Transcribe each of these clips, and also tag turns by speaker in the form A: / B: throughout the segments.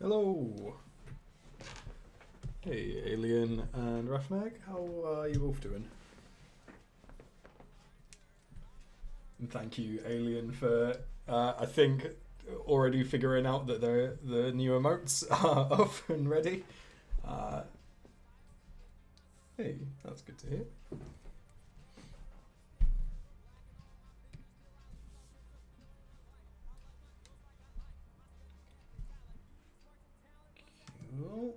A: Hello! Hey, Alien and Rafnag, how are you both doing? And thank you, Alien, for, I think, already figuring out that the new emotes are up and ready. Uh, hey, that's good to hear. Cool.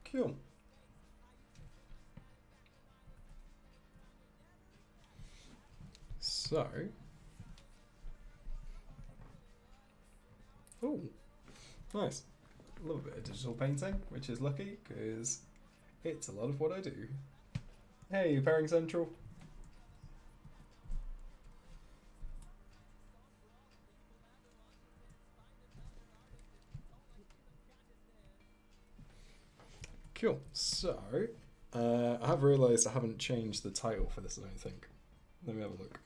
A: Cool. So, oh, nice. A little bit of digital painting, which is lucky because it's a lot of what I do. Hey, Pairing Central. Cool. So, I have realised I haven't changed the title for this, I don't think. Let me have a look.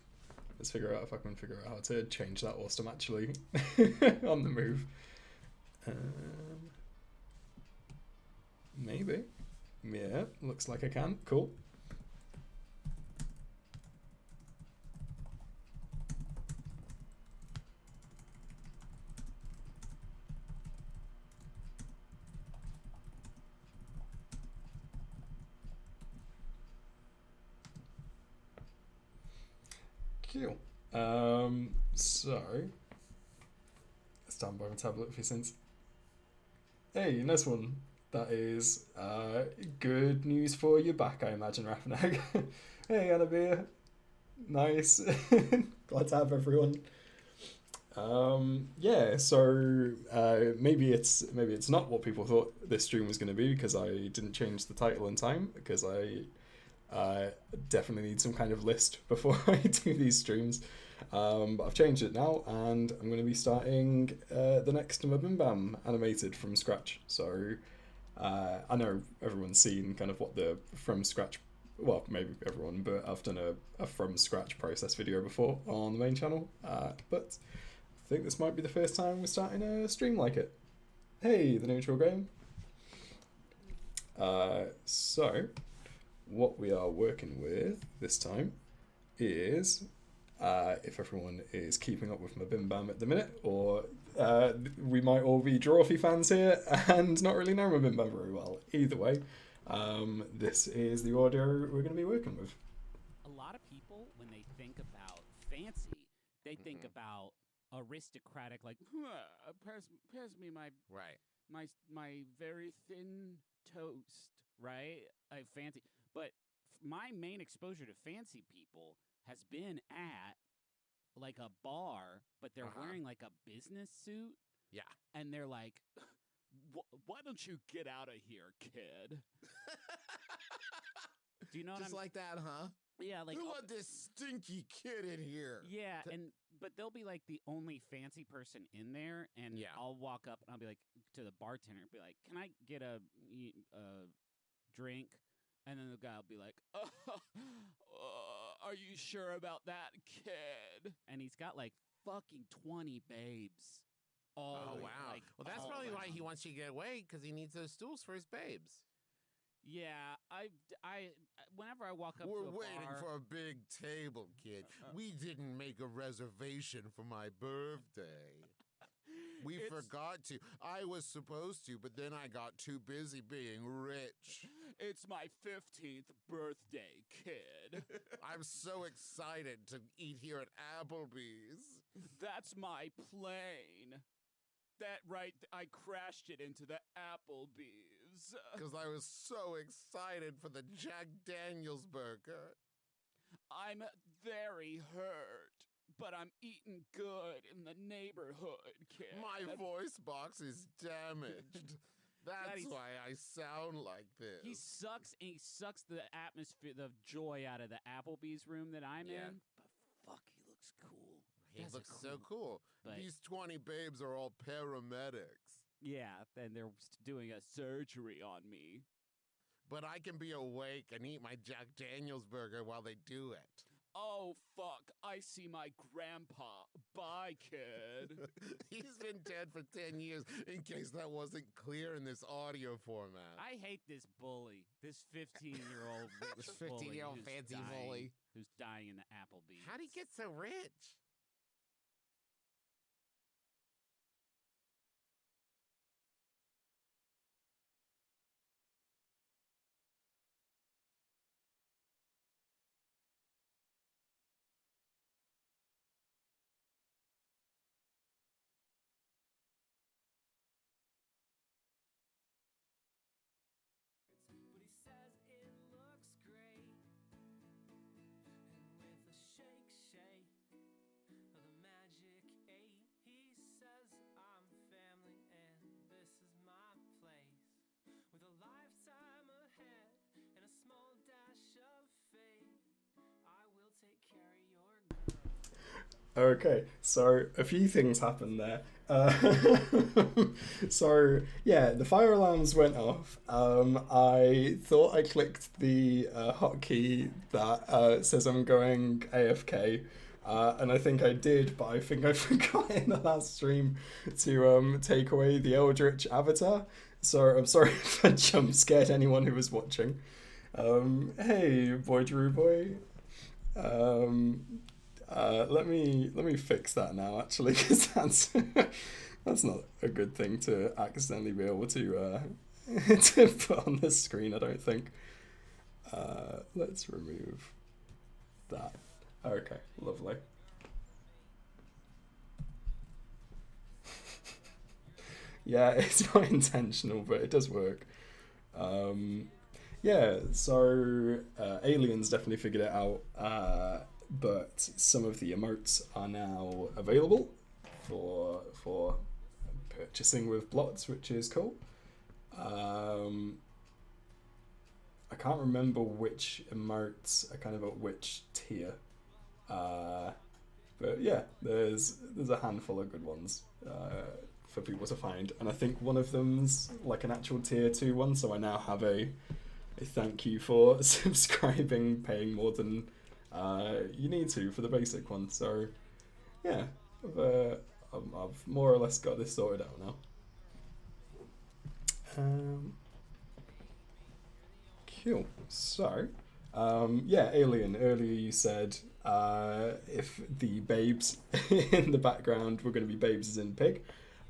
A: Let's figure out if I can figure out how to change that whilst I'm actually on the move. Um, maybe. Yeah, looks like I can. Cool. Cool. So, stand by my tablet for since. Hey, nice one. That is good news for your back, I imagine, Rafnag. Hey, Annabia. Nice. Glad to have everyone. Yeah, so maybe it's not what people thought this stream was going to be because I didn't change the title in time because I definitely need some kind of list before I do these streams. But I've changed it now, and I'm going to be starting the next MBMBaM animated from scratch. So I know everyone's seen kind of what the from scratch. Well, maybe everyone, but I've done a from scratch process video before on the main channel. But I think this might be the first time we're starting a stream like it. Hey, the neutral game. So, what we are working with this time is if everyone is keeping up with my Bim Bam at the minute, or we might all be Drawfee fans here and not really know my Bim Bam very well. Either way, this is the audio we're going to be working with.
B: A lot of people, when they think about fancy, they think about aristocratic, like pass me my
C: Right.
B: my very thin toast, right? I fancy, but my main exposure to fancy people has been at like a bar, but they're wearing like a business suit,
C: Yeah.
B: and they're like, "Why don't you get out of here, kid?" Do you know what
C: Just
B: I'm?
C: like that, huh?
B: Yeah, like
C: Who let this stinky kid in here?
B: yeah, but they'll be like the only fancy person in there, and
C: Yeah.
B: I'll walk up and I'll be like to the bartender, be like, "Can I get a drink?" And then the guy will be like, "Are you sure about that, kid?" And he's got like fucking 20 babes.
C: Oh, wow.
B: Like,
C: Well, that's
B: all
C: probably why he
B: around.
C: wants you to get away, because he needs those stools for his babes.
B: Yeah, whenever I walk up
C: We're
B: to a
C: waiting
B: bar,
C: for a big table, kid. We didn't make a reservation for my birthday. We forgot to. I was supposed to, but then I got too busy being rich.
B: It's my 15th birthday, kid.
C: I'm so excited to eat here at Applebee's.
B: That's my plane. That right, I crashed it into the Applebee's.
C: Because I was so excited for the Jack Daniels burger.
B: I'm very hurt, but I'm eating good in the neighborhood, kid.
C: My voice box is damaged. That's why I sound like this.
B: He sucks the atmosphere, the joy out of the Applebee's room that I'm in. But fuck, he looks cool.
C: He looks so cool.
B: But
C: these 20 babes are all paramedics.
B: yeah, and they're doing a surgery on me.
C: But I can be awake and eat my Jack Daniels burger while they do it.
B: Oh, fuck, I see my grandpa. Bye, kid.
C: He's been dead for 10 years, in case that wasn't clear in this audio format.
B: I hate this bully, this 15-year-old rich
C: This
B: bully
C: 15-year-old
B: who's
C: fancy
B: dying,
C: bully.
B: who's dying in the Applebee's.
C: How'd he get so rich?
D: But he says it looks great. And with a shake of the magic 8, he says I'm family and this is my place. With a lifetime ahead and a small dash of fate, I will take care of your girl.
A: Okay, so a few things happened there. So yeah, the fire alarms went off. I thought I clicked the hotkey that says I'm going AFK, and I think I did, but I think I forgot in the last stream to take away the Eldritch avatar. So I'm sorry if I jump scared anyone who was watching. Hey, boy Drew boy. Let me fix that now, actually, because that's not a good thing to accidentally be able to to put on the screen, I don't think. Let's remove that. Okay, lovely. Yeah, it's not intentional, but it does work. Yeah, so aliens definitely figured it out. But some of the emotes are now available for purchasing with blots, which is cool. I can't remember which emotes are kind of at which tier, but yeah, there's a handful of good ones for people to find, and I think one of them's like an actual tier 2 one. So I now have a thank you for subscribing, paying more than you need to for the basic one. So yeah, I've more or less got this sorted out now. Cool. So yeah, Alien, earlier you said if the babes in the background were going to be babes as in pig.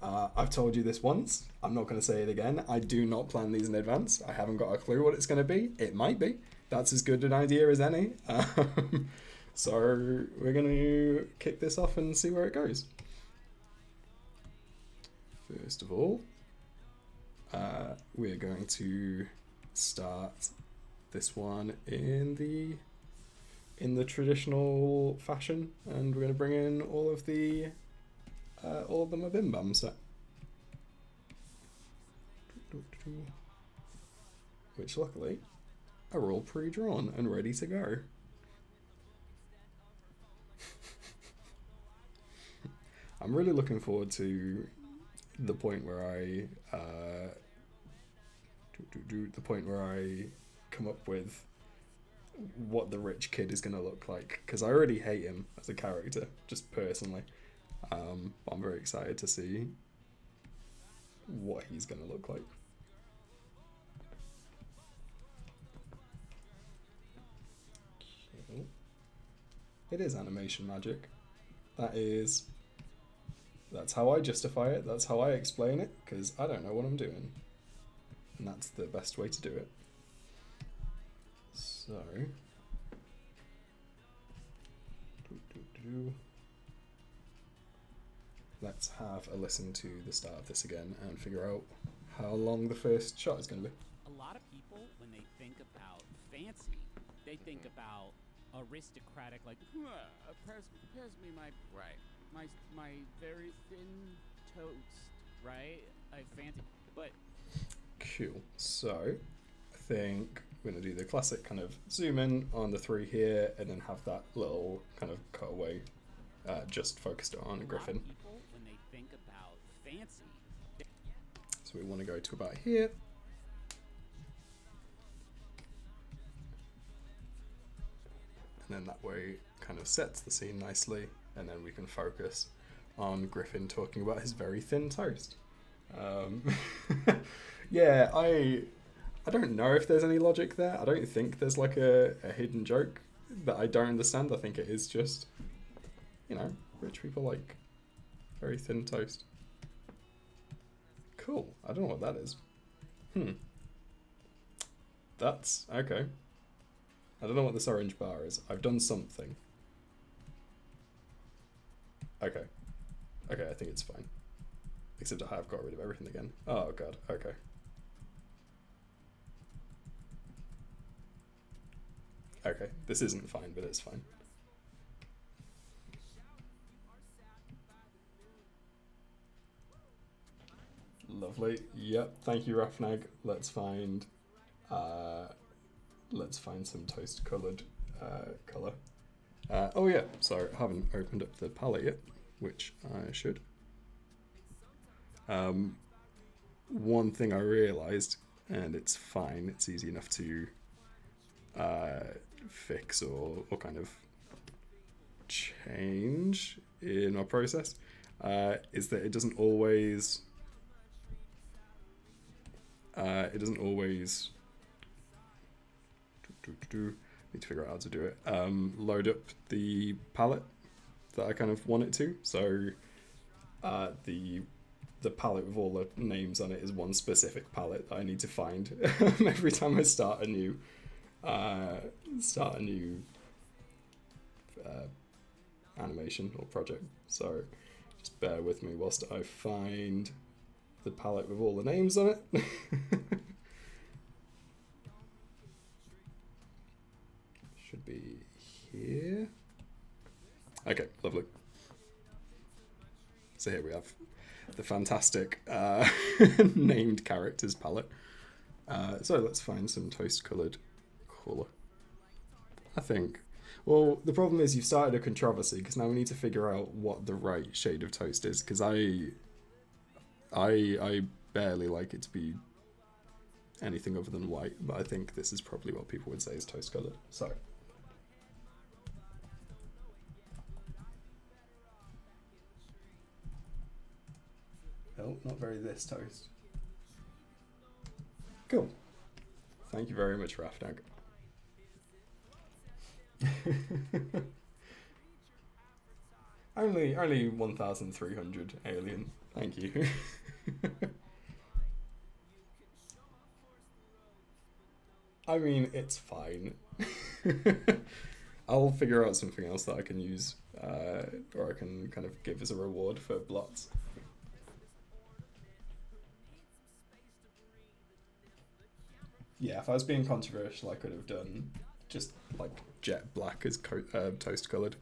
A: I've told you this once, I'm not going to say it again. I do not plan these in advance. I haven't got a clue what it's going to be. It might be. That's as good an idea as any. So we're going to kick this off and see where it goes. First of all, we're going to start this one in the traditional fashion, and we're going to bring in all of the MBMBaM set, which luckily are all pre-drawn and ready to go. I'm really looking forward to the point where I come up with what the rich kid is going to look like, because I already hate him as a character, just personally. I'm very excited to see what he's going to look like. Okay. It is animation magic. That's how I justify it, that's how I explain it, because I don't know what I'm doing. And that's the best way to do it. So... let's have a listen to the start of this again and figure out how long the first shot is going to be.
B: A lot of people, when they think about fancy, they think about aristocratic, like, pass me my very thin toast, right? I fancy, but...
A: Cool. So, I think we're going to do the classic kind of zoom in on the 3 here, and then have that little kind of cutaway just focused on Griffin.
B: People, when they think about fancy,
A: so we want to go to about here. And then that way kind of sets the scene nicely, and then we can focus on Griffin talking about his very thin toast. Yeah, I don't know if there's any logic there. I don't think there's like a hidden joke that I don't understand. I think it is just, you know, rich people like very thin toast. Cool. I don't know what that is. That's okay. I don't know what this orange bar is. I've done something. Okay. Okay, I think it's fine. Except I have got rid of everything again. Oh god, okay. Okay, this isn't fine, but it's fine. Lovely. Yep, thank you, Rafnag. Let's find some toast coloured colour. Oh yeah, sorry, I haven't opened up the palette yet, which I should. One thing I realised, and it's fine, it's easy enough to fix or kind of change in our process, is that it doesn't always need to figure out how to do it. Load up the palette that I kind of want it to. So the palette with all the names on it is one specific palette that I need to find every time I start a new animation or project. So just bear with me whilst I find the palette with all the names on it. Should be here. Okay, lovely. So here we have the fantastic named characters palette. So let's find some toast coloured colour. I think. Well, the problem is you've started a controversy because now we need to figure out what the right shade of toast is, because I barely like it to be anything other than white, but I think this is probably what people would say is toast coloured. So oh, not very this toast. Cool. Thank you very much, Rafnag. only 1,300 alien. Thank you. I mean, it's fine. I'll figure out something else that I can use, or I can kind of give as a reward for blots. Yeah, if I was being controversial, I could have done just like jet black as toast coloured.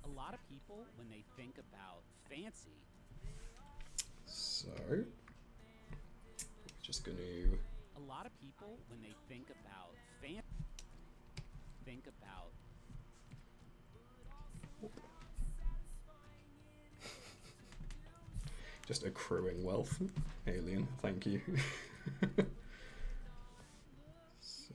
B: A lot of people, when they think about fancy,
A: So, just gonna.
B: a lot of people, when they think about
A: Just accruing wealth, alien. Thank you. So,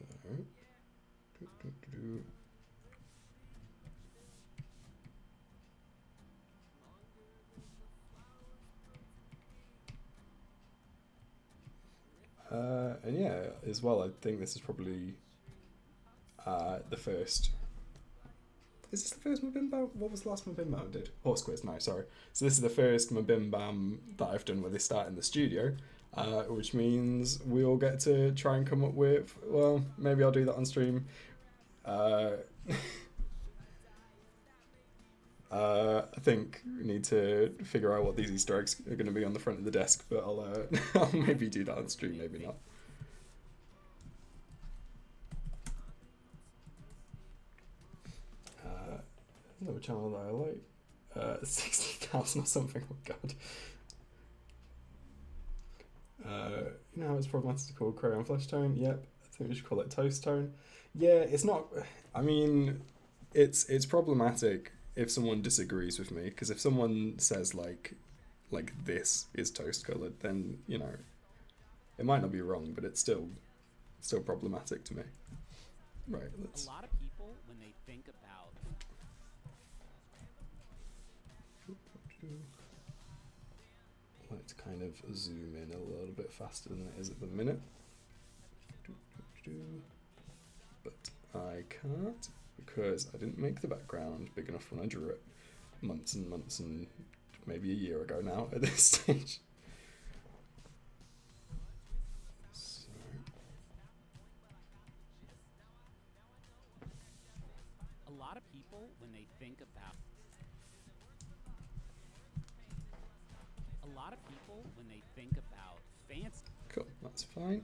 A: and yeah, as well, I think this is probably the first. Is this the first MBMBaM? What was the last MBMBaM I did? Horse quiz, no, sorry. So this is the first MBMBaM that I've done where they start in the studio, which means we all get to try and come up with, well, maybe I'll do that on stream. I think we need to figure out what these Easter eggs are going to be on the front of the desk, but I'll maybe do that on stream, maybe not. Another channel that I like. 60,000 or something, oh god. You know how it's problematic to call crayon flesh tone? Yep, I think we should call it toast tone. Yeah, it's not, I mean, it's problematic if someone disagrees with me, because if someone says like this is toast coloured, then, you know, it might not be wrong, but it's still still problematic to me. Right,
B: A
A: let's...
B: lot of people, when they think about
A: Let's kind of zoom in a little bit faster than it is at the minute. But I can't because I didn't make the background big enough when I drew it months and months and maybe a year ago now at this stage. So
B: a lot of people, when they think about a lot of people, when they think about fancy.
A: cool, that's fine.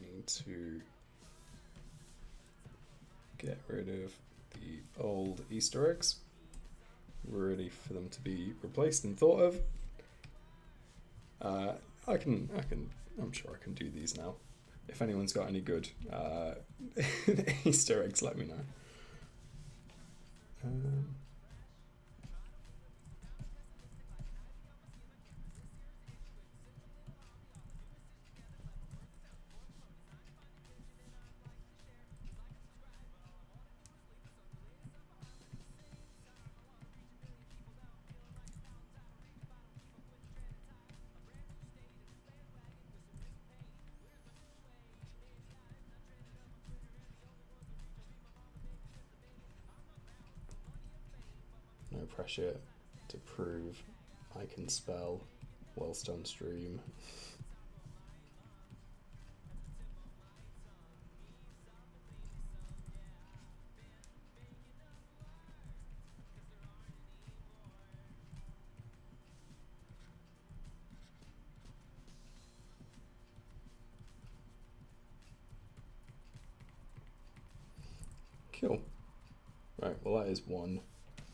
A: Need to get rid of the old Easter eggs, ready for them to be replaced and thought of. I'm sure I can do these now. If anyone's got any good Easter eggs, let me know. No pressure to prove I can spell whilst on stream. Cool. Right, well that is one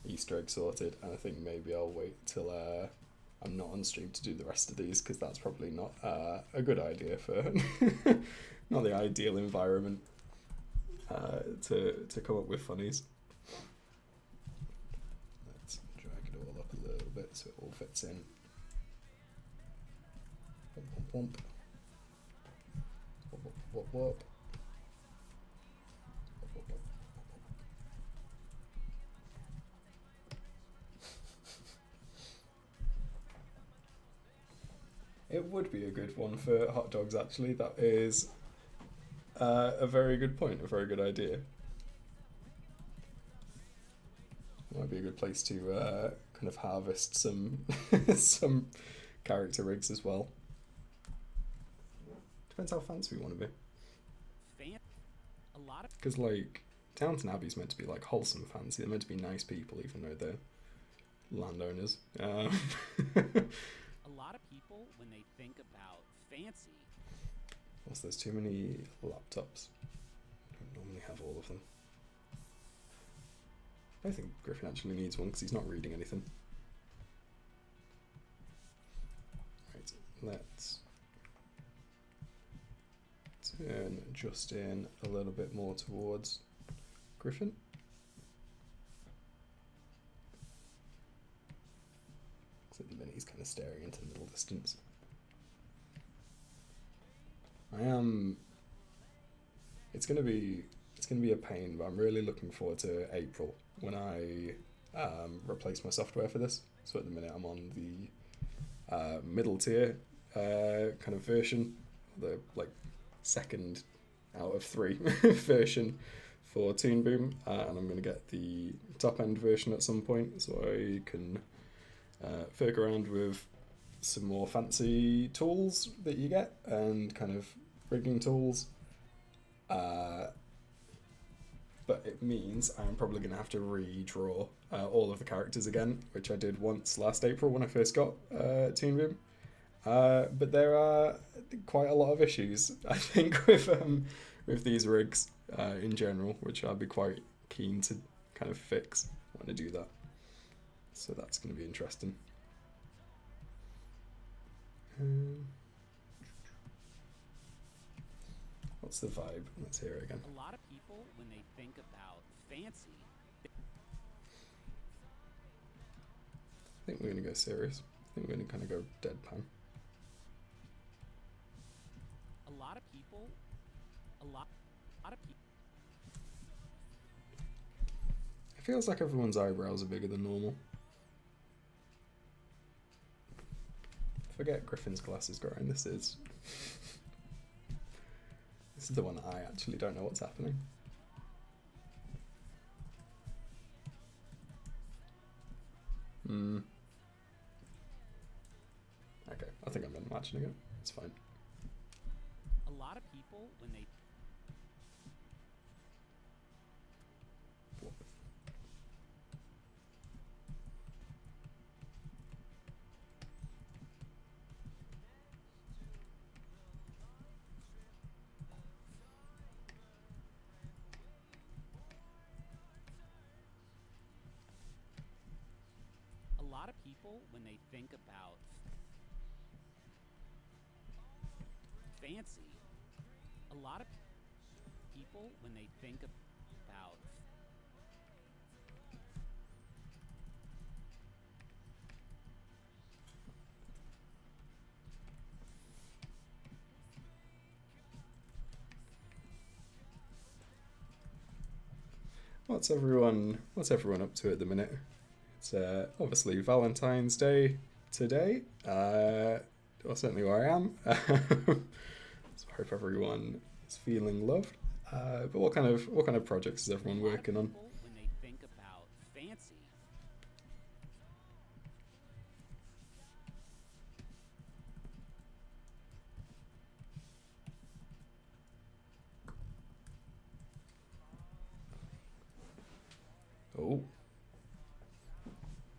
A: Easter egg sorted, and I think maybe I'll wait till I'm not on stream to do the rest of these, because that's probably not a good idea for not the ideal environment to come up with funnies. Let's drag it all up a little bit so it all fits in. Womp womp womp. Womp womp womp womp. It would be a good one for hot dogs, actually. That is a very good point, a very good idea. Might be a good place to kind of harvest some some character rigs as well. Depends how fancy we want to be. Because like Downton Abbey's meant to be like wholesome fancy. They're meant to be nice people, even though they're landowners.
B: A lot of people, when they think about fancy.
A: Plus, there's too many laptops. I don't normally have all of them. I think Griffin actually needs one because he's not reading anything. Right, let's turn Justin a little bit more towards Griffin. At the minute he's kind of staring into the middle distance. It's gonna be a pain, but I'm really looking forward to April when I replace my software for this. So at the minute I'm on the middle tier kind of version, the like second out of 3 version for Toon Boom, and I'm gonna get the top end version at some point so I can fuck around with some more fancy tools that you get and kind of rigging tools. But it means I'm probably going to have to redraw all of the characters again, which I did once last April when I first got Toon Boom. But there are quite a lot of issues, I think, with these rigs in general, which I'd be quite keen to kind of fix when I do that. So that's going to be interesting. What's the vibe? Let's hear it again.
B: A lot of people, when they think about fancy.
A: I think we're going to go serious. I think we're going to kind of go deadpan.
B: people, a lot of people.
A: It feels like everyone's eyebrows are bigger than normal. Forget Griffin's glasses growing. This is the one that I actually don't know what's happening. Okay, I think I'm imagining it. It's fine.
B: A lot of people, when they think about fancy, a lot of people, when they think about
A: What's everyone up to at the minute? It's obviously Valentine's Day today. Well, certainly where I am. So I hope everyone is feeling loved. But what kind of projects is everyone working on?
B: when they think about fancy.
A: Oh,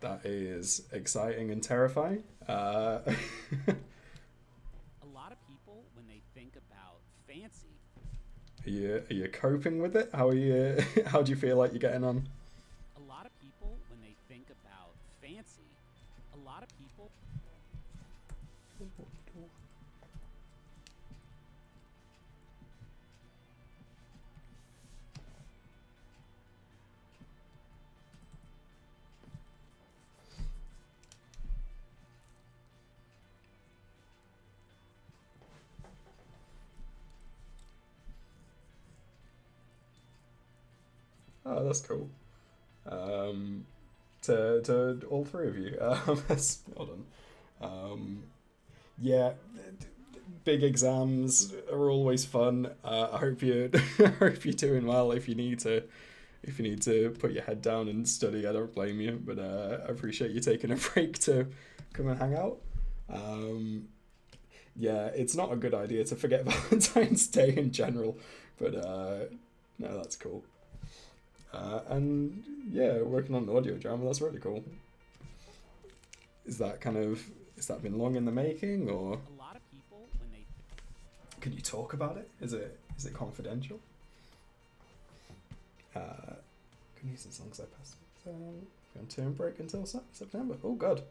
A: that is exciting and terrifying.
B: A lot of people, when they think about fancy,
A: Are you coping with it? How are you? How do you feel like you're getting on?
B: a lot of people, when they think about fancy, a lot of people.
A: Oh, that's cool. To all three of you. Hold on. Yeah, big exams are always fun. I hope you I hope you're doing well. If you need to put your head down and study, I don't blame you. But I appreciate you taking a break to come and hang out. Yeah, it's not a good idea to forget Valentine's Day in general, but no, that's cool. And yeah, working on the audio drama, that's really cool. Has that been long in the making, or
B: A lot of people, when they
A: can you talk about it? Is it confidential? Can use as long as I pass. Going to term break until September. Oh god,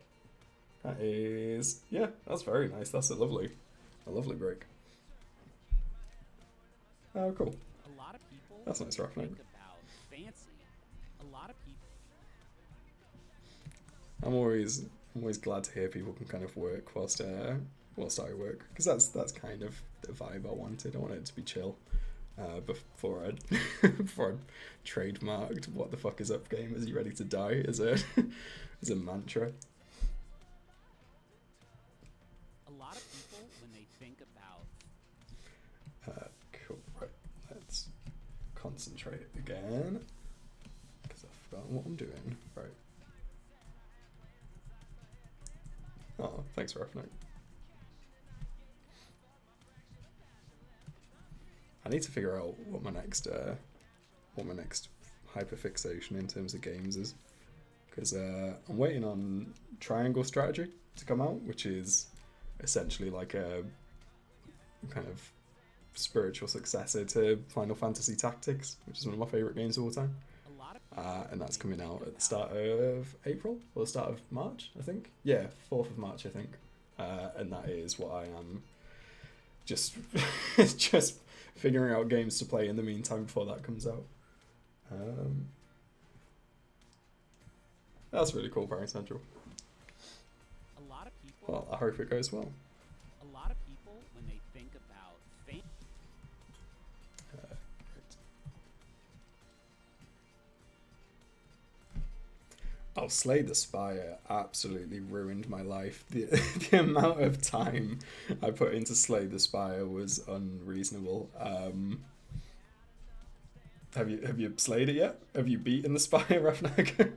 A: that's very nice. That's a lovely break. Oh cool.
B: a lot of people,
A: That's
B: when
A: nice,
B: they
A: Rafnate.
B: think about fancy, a lot of people.
A: I'm always glad to hear people can kind of work whilst I work, because that's kind of the vibe I wanted. I wanted it to be chill. Before I trademarked "What the fuck is up, gamers? Are you ready to die?" as a as a mantra.
B: A lot of people, when they think about
A: Cool. Right. Let's concentrate again, because I've forgotten what I'm doing. Right. Oh, thanks, Rafnate. I need to figure out what my next hyperfixation in terms of games is, because I'm waiting on Triangle Strategy to come out, which is essentially like a kind of spiritual successor to Final Fantasy Tactics, which is one of my favourite games of all time.
B: a lot of people,
A: And that's coming out at the start of April, or the start of March, I think. Yeah, 4th of March, I think. And that is what I am just figuring out games to play in the meantime before that comes out. That's really cool, Parent Central.
B: a lot of people,
A: Well, I hope it goes well.
B: a lot of people, when they think about
A: Oh, Slay the Spire absolutely ruined my life. The amount of time I put into Slay the Spire was unreasonable. Have you slayed it yet? Have you beaten the Spire, Ravnag?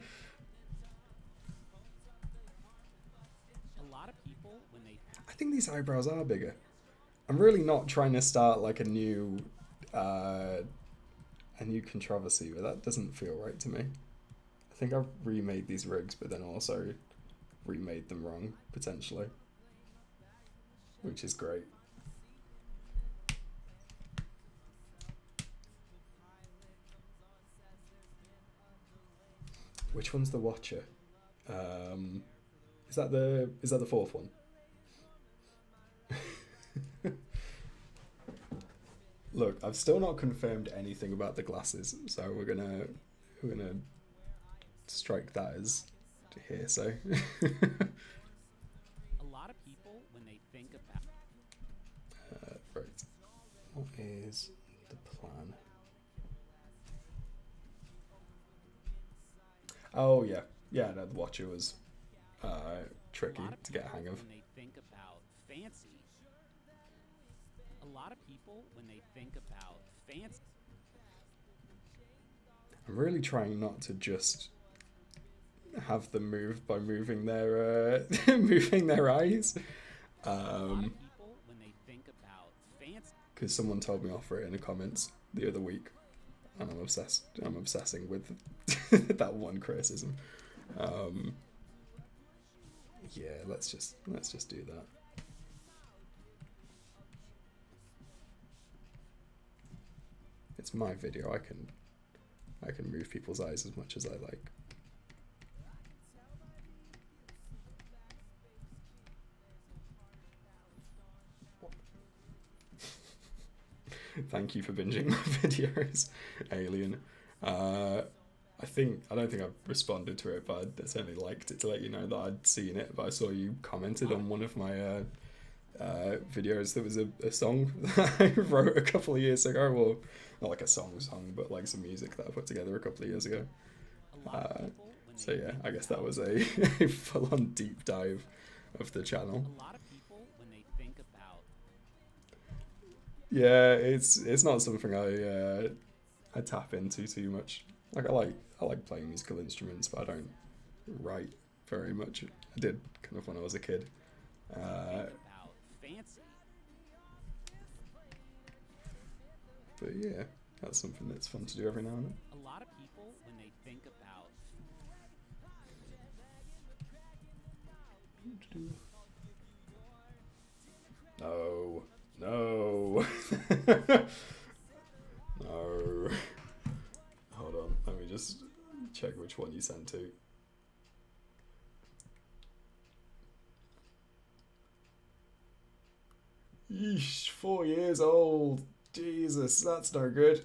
B: A lot of people when they
A: I think these eyebrows are bigger. I'm really not trying to start like a new controversy, but that doesn't feel right to me. I think I've remade these rigs, but then also remade them wrong, potentially. Which is great. Which one's the Watcher? Is that the fourth one? Look, I've still not confirmed anything about the glasses, so we're gonna strike that as hearsay.
B: a lot of people when they think about
A: Right. What is the plan? Oh yeah, yeah. No, the Watcher was tricky to get a hang of.
B: when they think about fancy. A lot of people when they think about fancy.
A: I'm really trying not to just have them move by moving their moving their eyes.
B: A lot of people when they think about fancy.
A: Because someone told me off for it in the comments the other week, and I'm obsessed. I'm obsessing with that one criticism. Yeah, let's just do that. It's my video. I can move people's eyes as much as I like. Thank you for binging my videos, Alien. I don't think I've responded to it, but I certainly liked it to let you know that I'd seen it. But I saw you commented on one of my videos that was a song that I wrote a couple of years ago. Well, not like a song, but like some music that I put together a couple of years ago. So yeah, I guess that was a full-on deep dive of the channel.
B: A lot of people when they think about.
A: Yeah, it's not something I tap into too much. Like I like playing musical instruments, but I don't write very much. I did kind of when I was a kid.
B: About fancy.
A: But yeah, that's something that's fun to do every now and then.
B: A lot of people when they think about.
A: No. No. No. Hold on, let me just check which one you sent to. Yeesh, 4 years old. Jesus, that's no good.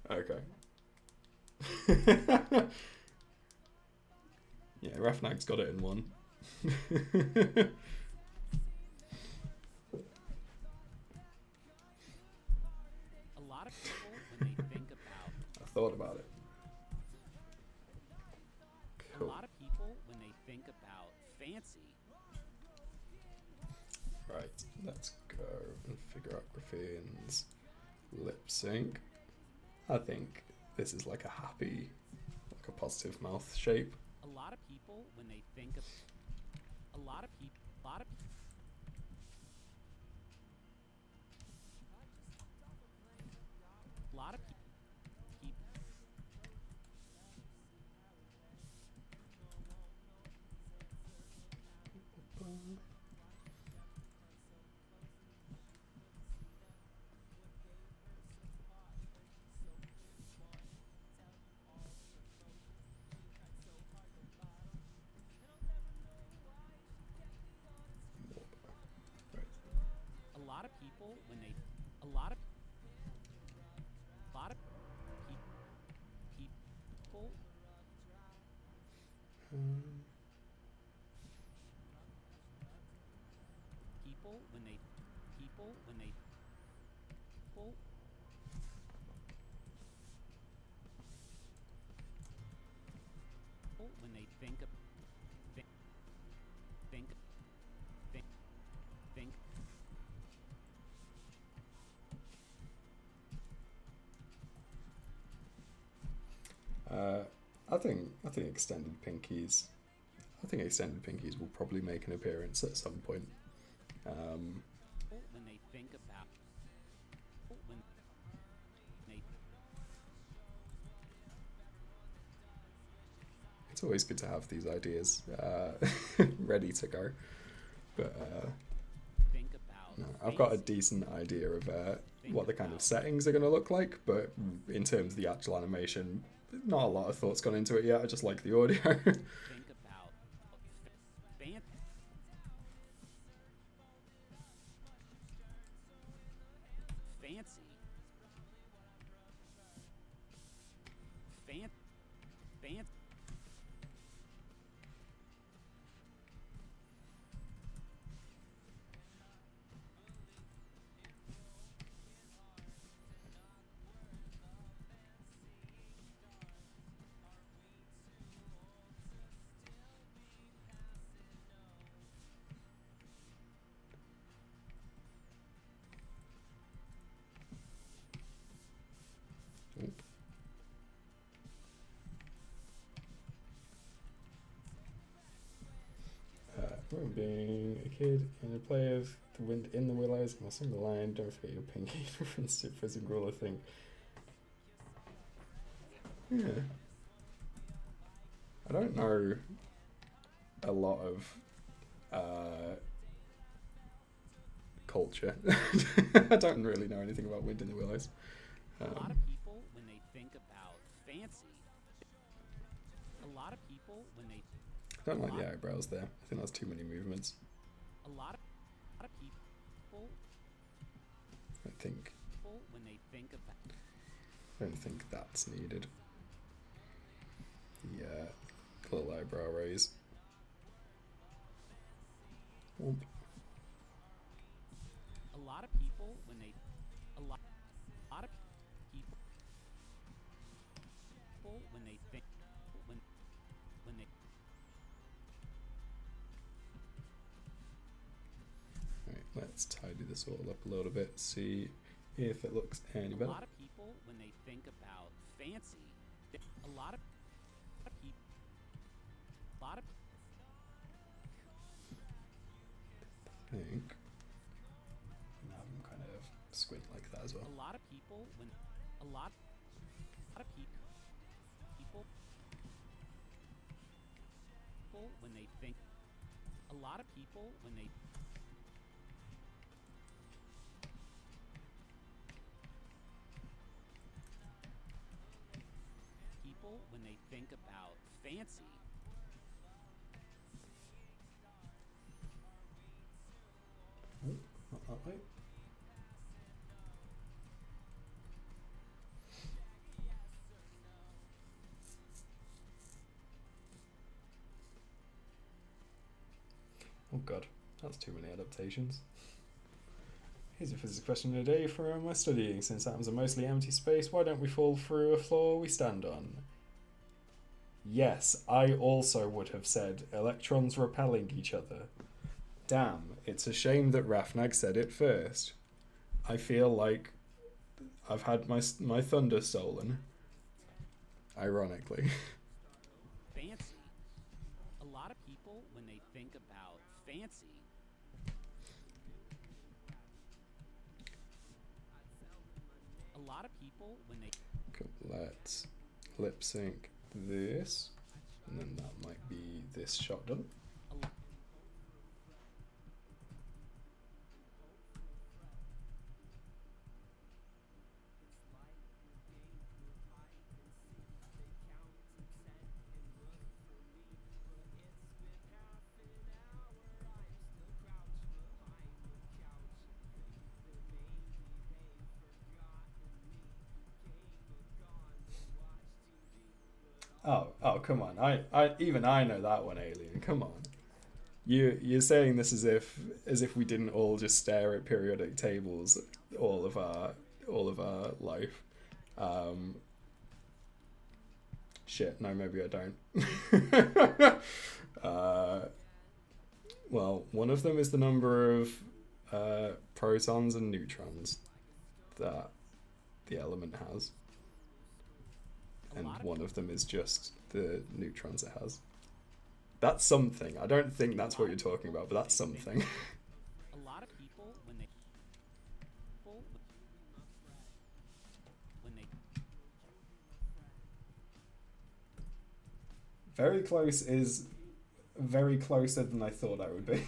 A: Okay. Yeah, Rafnag's got it in one.
B: A lot of people when they think about.
A: I thought about it.
B: A
A: Cool.
B: lot of people when they think about fancy.
A: Right, let's go and figure out Griffin's lip sync. I think this is like a happy, like a positive mouth shape.
B: A lot of people when they think of. A lot of people. A lot of. A lot of people. A lot of people when they. A lot of. A lot of people. People when they. People when they. People. think of think think think think
A: I think extended pinkies. I think extended pinkies will probably make an appearance at some point.
B: when they think about when they
A: It's always good to have these ideas ready to go. But
B: think about
A: no, I've got a decent idea of what the kind of settings are going to look like, but in terms of the actual animation, not a lot of thought's gone into it yet. I just like the audio.
B: think about fan fancy fan fan
A: Remember being a kid in a play of The Wind in the Willows, and a single line, don't forget your pinky, reference to Prison Gruel, I think. Yeah. I don't know a lot of culture. I don't really know anything about Wind in the Willows.
B: a lot of people when they think about fancy a lot of people when they
A: I don't like the eyebrows there. I think that's too many movements.
B: a lot of people
A: I think
B: when they think about
A: I don't think that's needed. Yeah, little eyebrow raise. Whoop.
B: a lot of people when they a lot of people when they think when they
A: Right, let's tidy this all up a little bit, see if it looks any
B: a
A: better.
B: lot of people when they think about fancy a lot of people a lot of
A: I think now I'm kind of squint like that as well.
B: a lot of people when a lot of people when they think a lot of people when they people when they think about fancy
A: Oh, not that way. Oh god, that's too many adaptations. Here's a physics question of the day from my studying. Since atoms are mostly empty space, why don't we fall through a floor we stand on? Yes, I also would have said electrons repelling each other. Damn, it's a shame that Rafnag said it first. I feel like I've had my thunder stolen. Ironically.
B: fancy a lot of people when they think about fancy a lot of people when they
A: Cool, let's lip sync this, and then that might be this shot done.
B: a lot
A: Oh, come on! Even I know that one, Alien. Come on, you're saying this as if we didn't all just stare at periodic tables all of our life. Shit, no, maybe I don't. Well, one of them is the number of protons and neutrons that the element has. And one of them is just the neutrons it has. That's something. I don't think that's what you're talking about, but that's something.
B: A lot of people, when they
A: Very close is very closer than I thought I would be.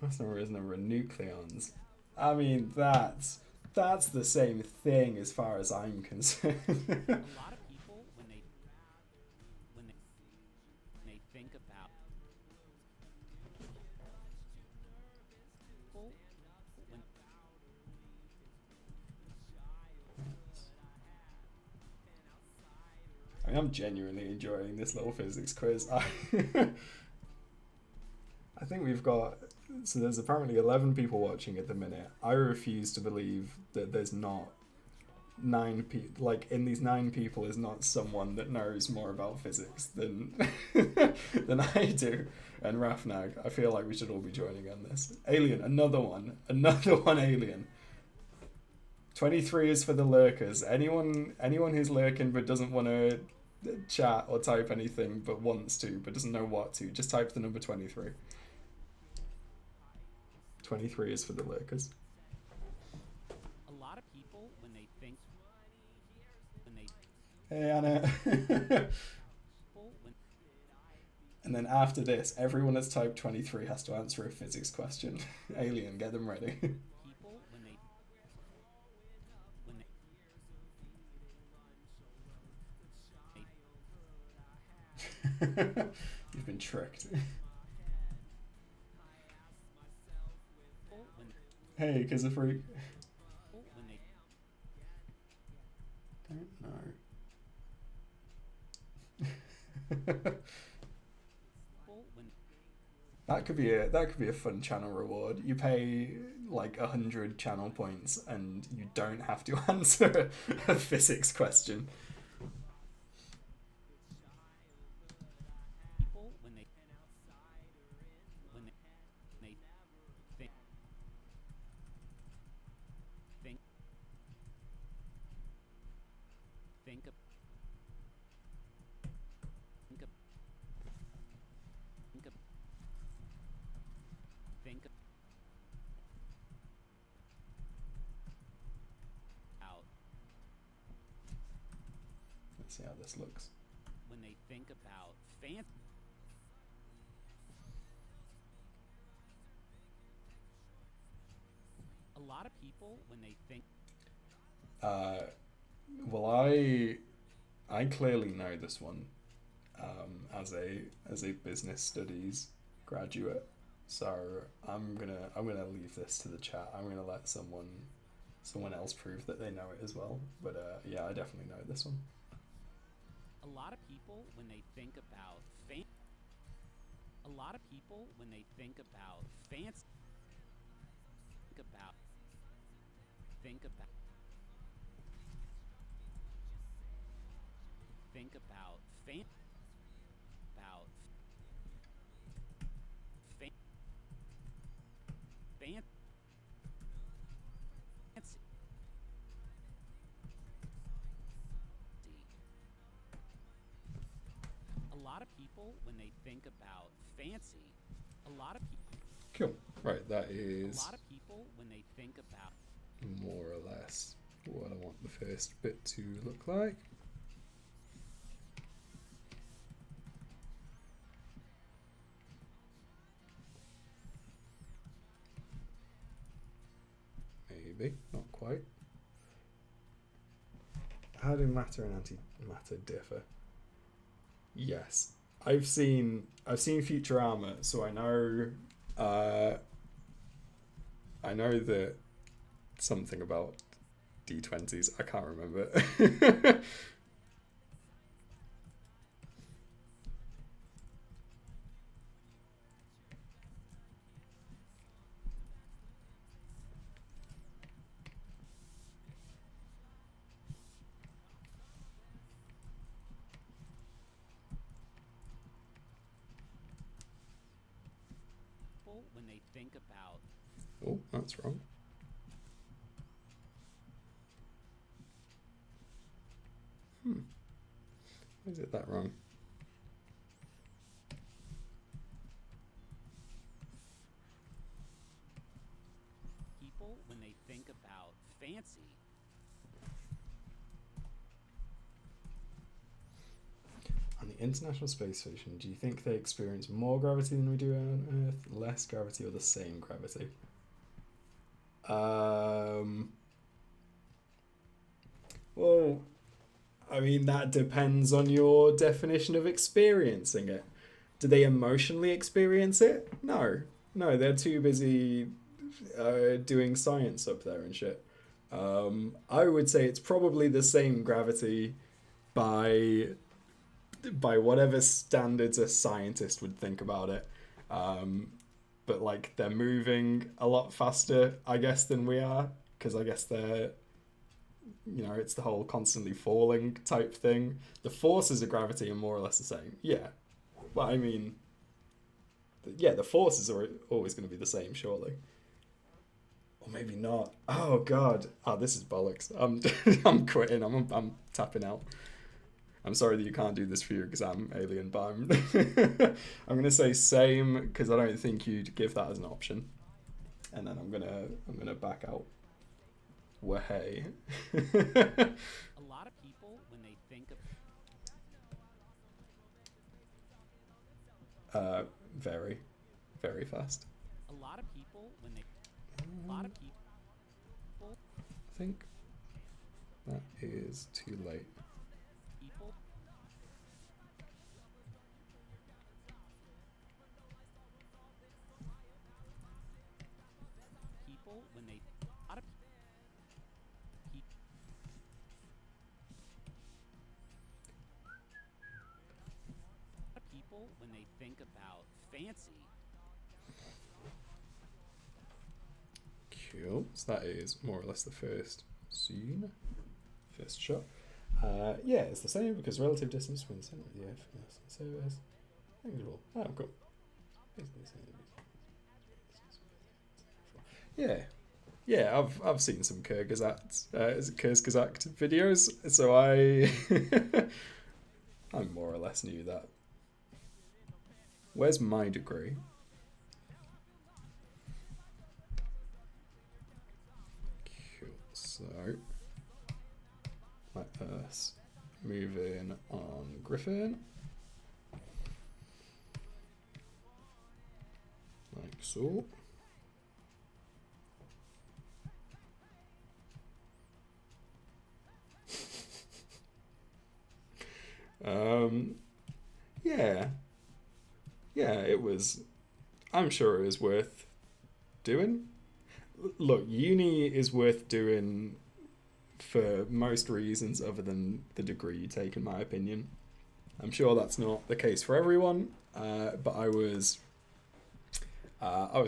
A: Mass number is number of nucleons. I mean, that's the same thing as far as I'm concerned.
B: a lot of people when they think about
A: I mean, I'm genuinely enjoying this little physics quiz. I think we've got, so there's apparently 11 people watching at the minute. I refuse to believe that there's not 9 people, like in these 9 people is not someone that knows more about physics than than I do. And Rafnag, I feel like we should all be joining on this. Alien, another one, Alien. 23 is for the lurkers. Anyone who's lurking but doesn't want to chat or type anything but wants to but doesn't know what to, just type the number 23. 23 is for the lurkers.
B: a lot of people when they
A: Hey Anna. And then after this, everyone that's typed 23 has to answer a physics question. Alien, get them ready.
B: people when they
A: You've been tricked. Hey, because if we don't know. That could be a fun channel reward. You pay like 100 channel points and you don't have to answer a physics question.
B: people when they think out
A: Let's see how this looks.
B: when they think about fancy. A lot of people when they think
A: Well, I clearly know this one as a business studies graduate, so I'm gonna leave this to the chat. I'm gonna let someone else prove that they know it as well. But yeah, I definitely know this one.
B: a lot of people when they think about fancy. A lot of people when they think about fancy. Think about fan about fan fancy. A lot of people when they think about fancy. A lot of people.
A: Cool. Right, that
B: A
A: is
B: lot of people when they think about
A: more or less what I want the first bit to look like. Maybe, not quite. How do matter and antimatter differ? Yes, I've seen Futurama, so I know that something about D20s. I can't remember.
B: when they think about
A: Oh, that's wrong. Why is it that wrong?
B: people when they think about fancy.
A: On the International Space Station, do you think they experience more gravity than we do on Earth, less gravity, or the same gravity? Well, I mean, that depends on your definition of experiencing it. Do they emotionally experience it? No. No, they're too busy doing science up there and shit. I would say it's probably the same gravity by whatever standards a scientist would think about it. But like they're moving a lot faster, I guess, than we are, because I guess they're, it's the whole constantly falling type thing. The forces of gravity are more or less the same. Yeah. Well, I mean, yeah, the forces are always going to be the same, surely. Or maybe not. Oh God. Oh, this is bollocks. I'm quitting. I'm tapping out. I'm sorry that you can't do this for your exam, Alien, but I'm gonna say same because I don't think you'd give that as an option, and then I'm gonna back out. Wahey.
B: A lot of people when they think
A: of. Very, very fast.
B: a lot of people when they a lot of people
A: I think that is too late.
B: people people when they a lot of people when they think about fancy.
A: Cool. So that is more or less the first scene, first shot. Yeah, it's the same because relative distance between the center of the Earth and the surface. Oh, cool. Yeah, yeah. I've seen some Kyrgyzakt videos, so I more or less knew that. Where's my degree? Cool. So let us move in on Griffin. Like so. Yeah, it was, I'm sure it was worth doing. Look, uni is worth doing for most reasons other than the degree you take, in my opinion. I'm sure that's not the case for everyone, but I was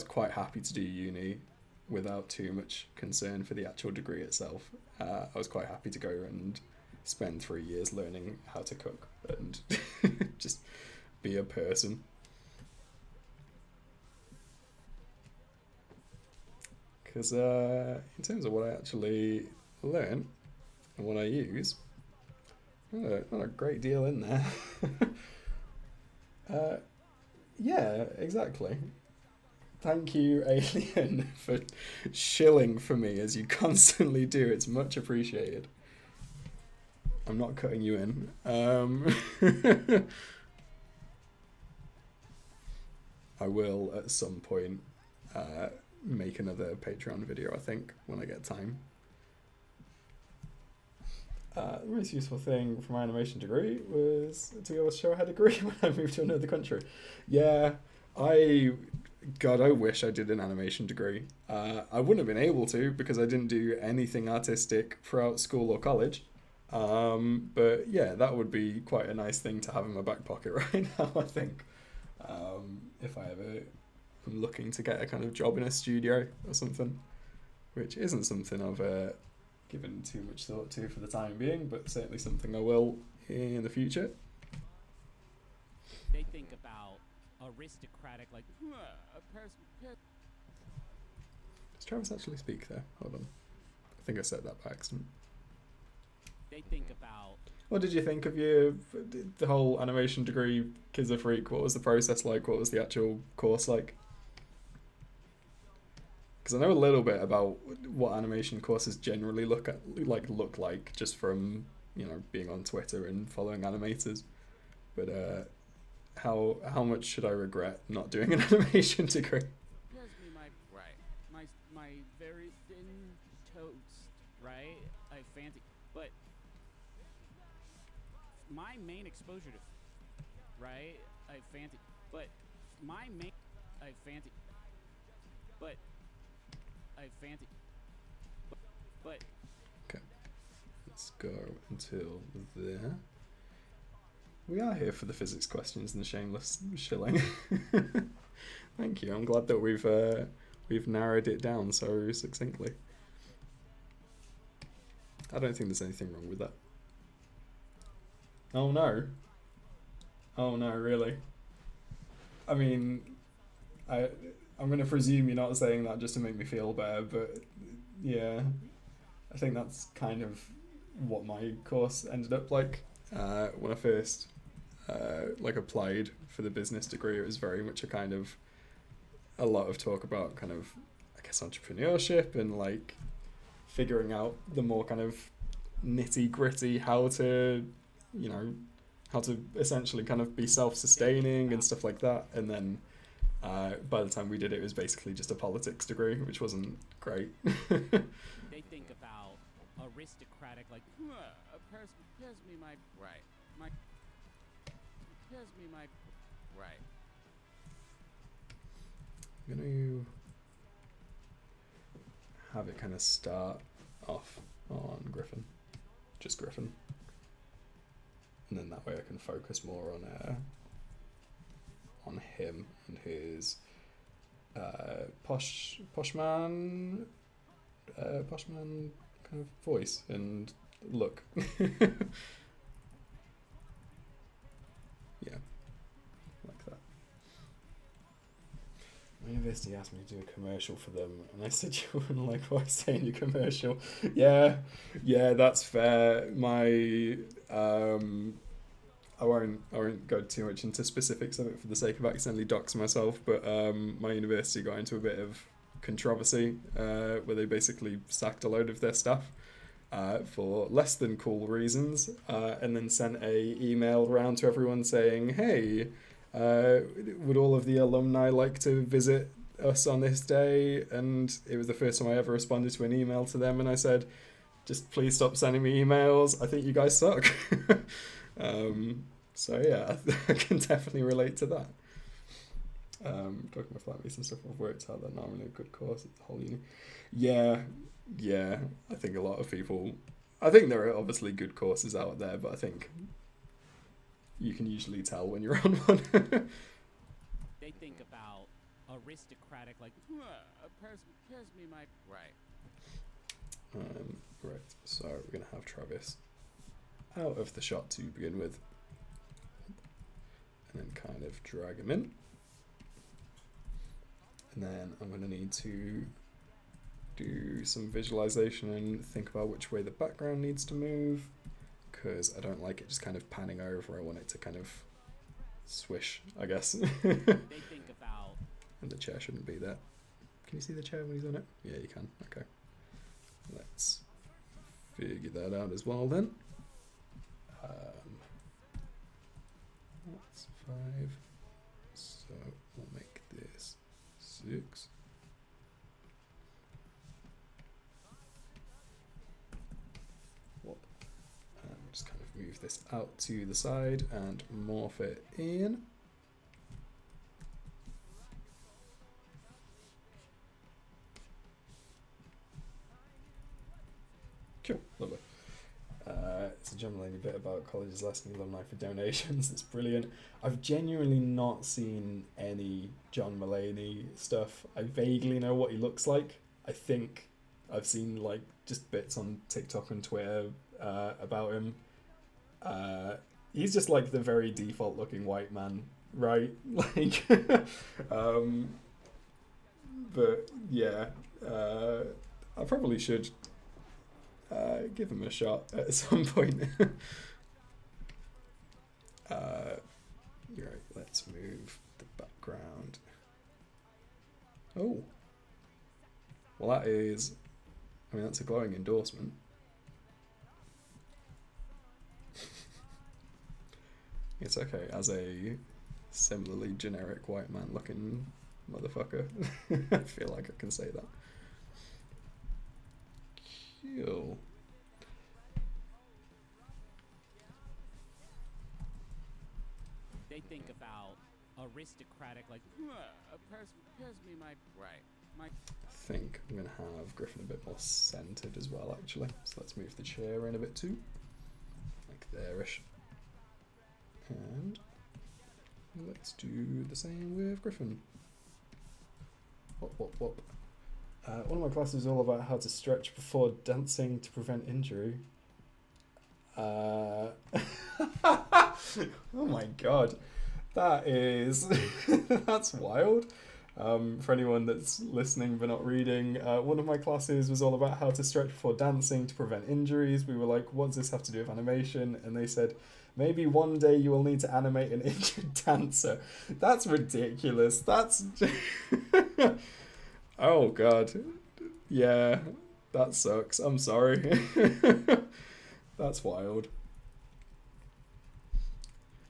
A: quite happy to do uni without too much concern for the actual degree itself. I was quite happy to go and spend 3 years learning how to cook and just be a person. Because in terms of what I actually learn and what I use, not a great deal in there. Yeah, exactly. Thank you, Alien, for shilling for me as you constantly do. It's much appreciated. I'm not cutting you in. I will at some point make another Patreon video, I think, when I get time. The most useful thing for my animation degree was to be able to show I had a degree when I moved to another country. Yeah, God, I wish I did an animation degree. I wouldn't have been able to because I didn't do anything artistic throughout school or college. But yeah, that would be quite a nice thing to have in my back pocket right now, I think. If I ever am looking to get a kind of job in a studio or something, which isn't something I've given too much thought to for the time being, but certainly something I will in the future.
B: They think about aristocratic, like
A: Does Travis actually speak there? Hold on. I think I said that by accident.
B: they think about.
A: What did you think of the whole animation degree, Kids Are Freak? What was the process like? What was the actual course like? Because I know a little bit about what animation courses generally look like just from being on Twitter and following animators, but how much should I regret not doing an animation degree?
B: Here's me my very thin toast, right? I fancy, but my main exposure to, right? I fancy, but my main, I fancy, but I fancy, but
A: Okay, let's go until there. We are here for the physics questions and the shameless shilling. Thank you. I'm glad that we've narrowed it down so succinctly. I don't think there's anything wrong with that. Oh no. Oh no, really? I mean, I'm going to presume you're not saying that just to make me feel better, but yeah, I think that's kind of what my course ended up like. When I first applied for the business degree, it was very much a lot of talk about kind of, I guess, entrepreneurship and like figuring out the more kind of nitty gritty how to essentially kind of be self-sustaining and stuff like that. And then by the time we did it, it was basically just a politics degree, which wasn't great.
B: they think about aristocratic, like here's me my here's me my right.
A: I'm going to have it kind of start off on Griffin, just Griffin, and then that way I can focus more on him and his poshman kind of voice and look. Yeah, like that. My university asked me to do a commercial for them, and I said, you wouldn't like what I say in your commercial. Yeah, that's fair. My I won't go too much into specifics of it for the sake of accidentally doxing myself, but my university got into a bit of controversy where they basically sacked a load of their staff for less than cool reasons, and then sent a email around to everyone saying, hey, would all of the alumni like to visit us on this day? And it was the first time I ever responded to an email to them, and I said, just please stop sending me emails, I think you guys suck. So yeah, I can definitely relate to that. Talking about flatmates and stuff, I've worked out that not really a good course at the whole uni. Yeah, I think a lot of people, I think there are obviously good courses out there, but I think you can usually tell when you're on one.
B: They think about aristocratic, like here's me my right.
A: Right, so we're going to have Travis out of the shot to begin with, and then kind of drag him in, and then I'm going to need to do some visualization and think about which way the background needs to move, because I don't like it just kind of panning over. I want it to kind of swish, I guess.
B: They think about,
A: and the chair shouldn't be there. Can you see the chair when he's on it? Yeah, you can. Okay, let's figure that out as well then. That's 5, so we'll make this 6. Whoop. And just kind of move this out to the side and morph it in. Cool, lovely. It's a John Mulaney bit about colleges asking alumni for donations. It's brilliant. I've genuinely not seen any John Mulaney stuff. I vaguely know what he looks like. I think I've seen just bits on TikTok and Twitter about him. he's just like the very default looking white man, right? Like, but yeah, I probably should give him a shot at some point. Right, let's move the background. Oh, well that is, I mean, that's a glowing endorsement. It's okay as a similarly generic white man looking motherfucker. I feel like I can say that. Cool.
B: They think about aristocratic, like, pass me my right.
A: I think I'm going to have Griffin a bit more centered as well, actually. So let's move the chair in a bit too. Like there-ish. And let's do the same with Griffin. Whoop, whoop, whoop. One of my classes is all about how to stretch before dancing to prevent injury. Oh my god. That is... that's wild. For anyone that's listening but not reading, one of my classes was all about how to stretch before dancing to prevent injuries. We were like, what does this have to do with animation? And they said, maybe one day you will need to animate an injured dancer. That's ridiculous. That's... oh god. Yeah, that sucks. I'm sorry. That's wild.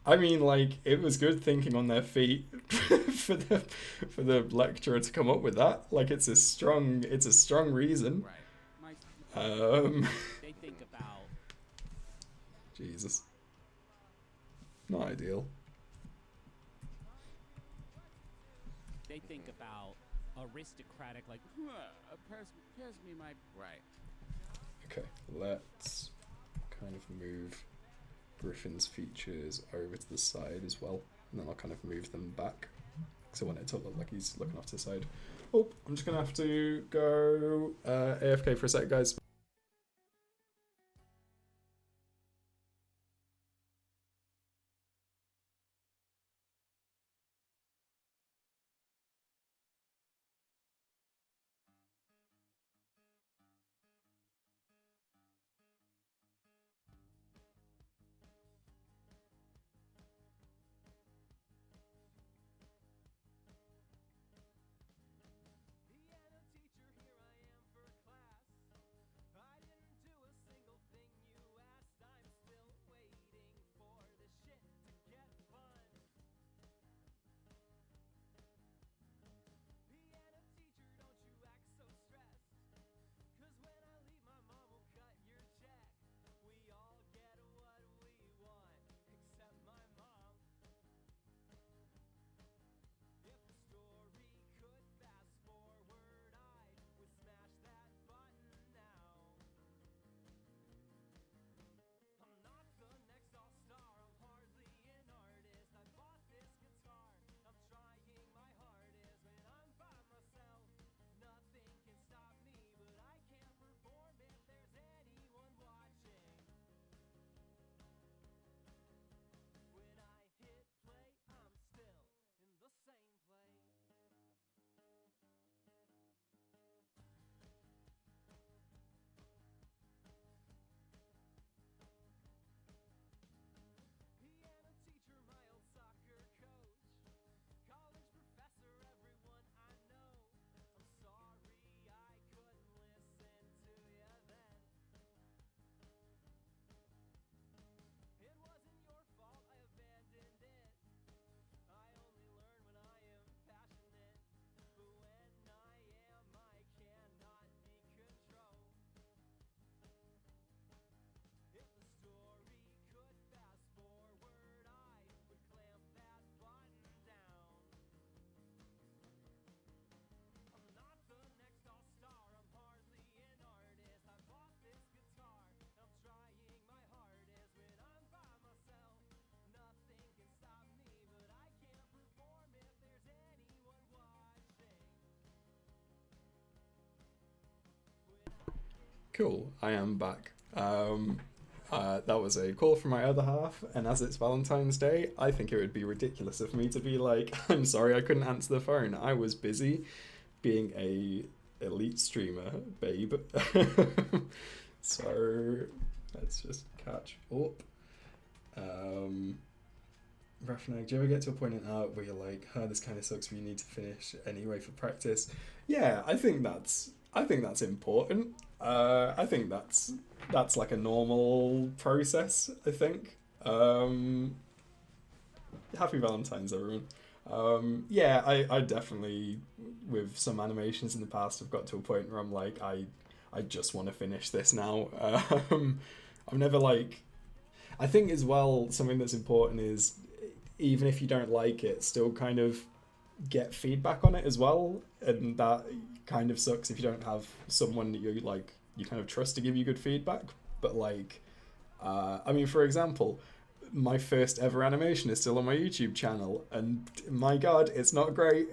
A: I mean, like, it was good thinking on their feet for the lecturer to come up with that. Like, it's a strong reason.
B: Right. They think about
A: Jesus. Not ideal.
B: They think about aristocratic, like, pass me my right.
A: Okay, let's kind of move Griffin's features over to the side as well, and then I'll kind of move them back so I want it to look like he's looking off to the side. Oh, I'm just gonna have to go AFK for a sec, guys.
D: Piano teacher, here I am for class. I didn't do a single thing you asked. I'm still waiting for the shit to get fun. Piano teacher, don't you act so stressed. 'Cause when I leave, my mom will cut your check. We all get what we want, except my mom. If the story could fast forward, I would smash that button now. I'm not the next all-star, I'm hardly an artist. I bought this guitar, I'm trying my hardest. When I'm by myself, nothing can stop me, but I can't perform if there's anyone watching. When I hit play, I'm still in the same place. Piano teacher, my old soccer coach, college professor, everyone I know. I'm sorry I couldn't listen to you then. It wasn't your fault, I abandoned it. I only learn when I am passionate, but when I am, I cannot be controlled. If the story could fast forward, I would clamp that button down. I'm not the next all-star, I'm hardly an artist. I bought this guitar, I'm trying my hardest. When I'm by myself, nothing can stop me, but I can't perform if there's anyone watching.
A: Cool, I am back. that was a call from my other half, and as it's Valentine's Day, I think it would be ridiculous of me to be like, I'm sorry I couldn't answer the phone. I was busy being a elite streamer, babe. So let's just catch up. Raffnag, do you ever get to a point in art where you're like, oh, this kind of sucks, but you need to finish anyway for practice? Yeah, I think that's important. I think that's like a normal process, I think. Happy Valentine's, everyone. Yeah, I definitely, with some animations in the past, have got to a point where I'm like, I just want to finish this now. I'm never like, I think as well, something that's important is, even if you don't like it, still kind of get feedback on it as well. And that kind of sucks if you don't have someone that you kind of trust to give you good feedback. But like, I mean, for example, my first ever animation is still on my YouTube channel, and my God, it's not great.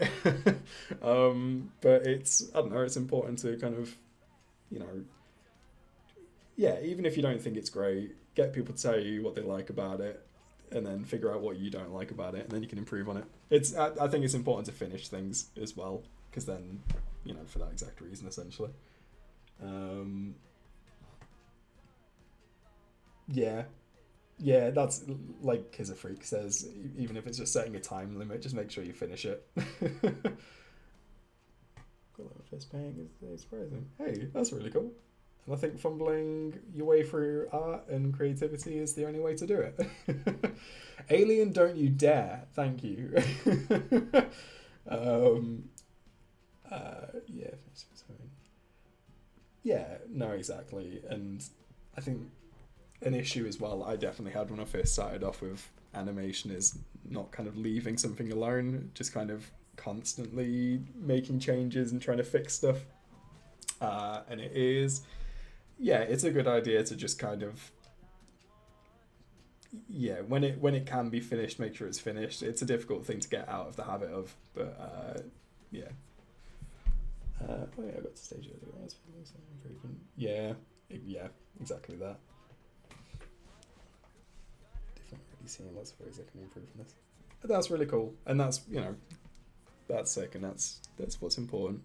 A: But it's, I don't know, it's important to kind of, you know, yeah, even if you don't think it's great, get people to tell you what they like about it, and then figure out what you don't like about it, and then you can improve on it. I think it's important to finish things as well, because then, you know, for that exact reason, essentially. Yeah, that's like Kiz a Freak says, even if it's just setting a time limit, just make sure you finish it. Got a fist paying is surprising. Hey, that's really cool. And I think fumbling your way through art and creativity is the only way to do it. Alien, don't you dare. Thank you. Yeah. Yeah, no, exactly. And I think an issue as well I definitely had when I first started off with animation is not kind of leaving something alone, just kind of constantly making changes and trying to fix stuff. And it's a good idea to just kind of, yeah, when it can be finished, make sure it's finished. It's a difficult thing to get out of the habit of, but yeah. Oh yeah, I got to stage earlier. I was feeling some improvement. Yeah, exactly that. Definitely already seeing lots of ways I can improve on this. But that's really cool, and that's, you know, that's sick, and that's what's important.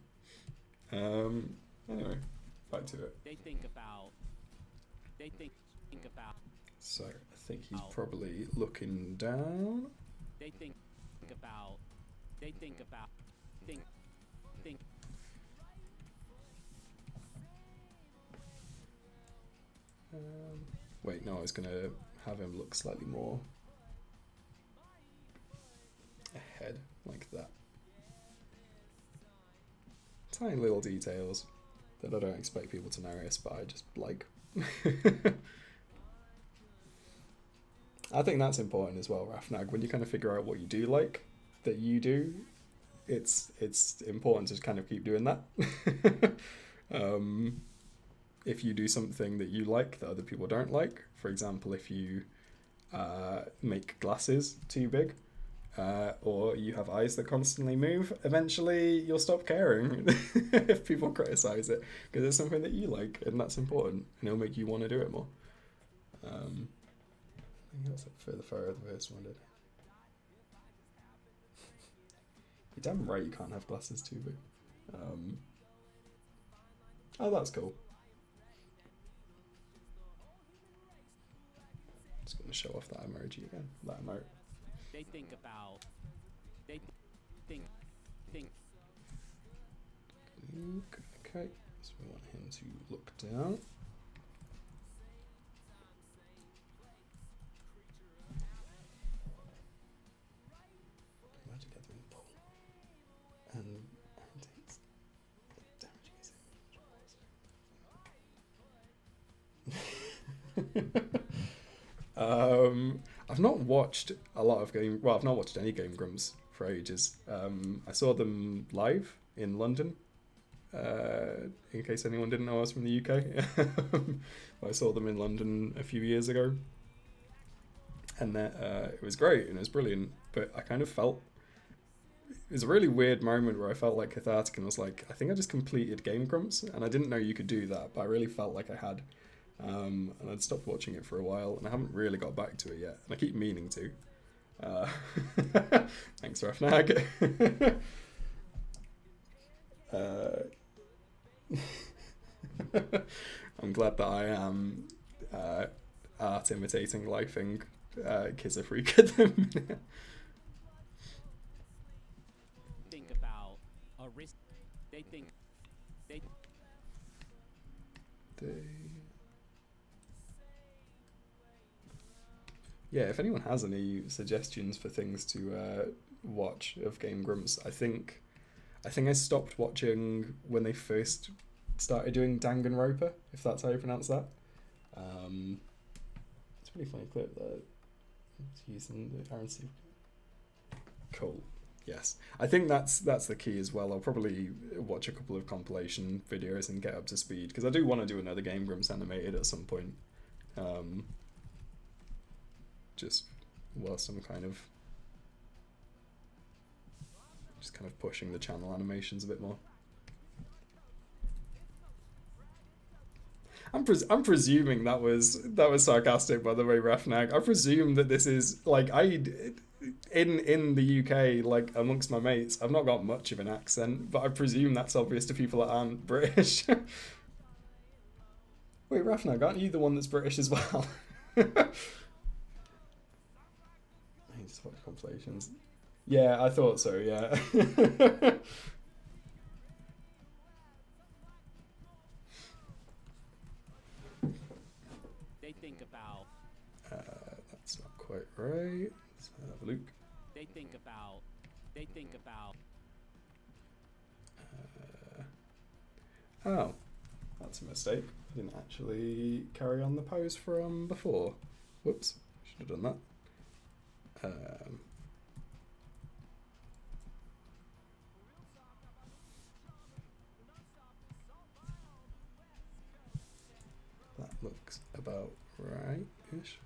A: Anyway, back to it.
B: They think about.
A: So I think he's probably looking down.
B: They think about. Think.
A: Wait, no, I was gonna have him look slightly more ahead, like that. Tiny little details that I don't expect people to notice, but I just like. I think that's important as well, Rafnag. When you kind of figure out what you do like, that you do, it's important to kind of keep doing that. If you do something that you like that other people don't like, for example, if you make glasses too big, or you have eyes that constantly move, eventually you'll stop caring if people criticize it, because it's something that you like, and that's important, and it'll make you want to do it more. I think that's for the photo of the first one, did You're damn right you can't have glasses too big. Oh, that's cool. Just going to show off that emoji again. That emote.
B: They think about. They think.
A: Okay, so we want him to look down. Magic gathering pole. And takes damage. I've not watched a lot of I've not watched any Game Grumps for ages. I saw them live in London. In case anyone didn't know, I was from the UK. I saw them in London a few years ago, and it was great and it was brilliant. But I kind of felt it was a really weird moment where I felt like cathartic and was like, I think I just completed Game Grumps, and I didn't know you could do that, but I really felt like I had. and I'd stopped watching it for a while, and I haven't really got back to it yet, and I keep meaning to. Thanks, Rafnag. I'm glad that I am art imitating lifing kids are freak at the minute.
B: Think about a risk. They think they.
A: Yeah, if anyone has any suggestions for things to watch of Game Grumps, I think I stopped watching when they first started doing Danganronpa, if that's how you pronounce that. It's a pretty funny clip that it's using the RNC. Cool. Yes, I think that's the key as well. I'll probably watch a couple of compilation videos and get up to speed, because I do want to do another Game Grumps animated at some point. Just whilst I'm kind of pushing the channel animations a bit more. I'm presuming that was sarcastic, by the way, Rafnag. I presume that this is like in the UK, like amongst my mates, I've not got much of an accent, but I presume that's obvious to people that aren't British. Wait, Rafnag, aren't you the one that's British as well? I just watch compilations. Yeah, I thought so, yeah.
B: They think about.
A: That's not quite right. Let's have a look.
B: They think about. They think about.
A: Oh, that's a mistake. I didn't actually carry on the pose from before. Whoops, should have done that. That looks about right-ish.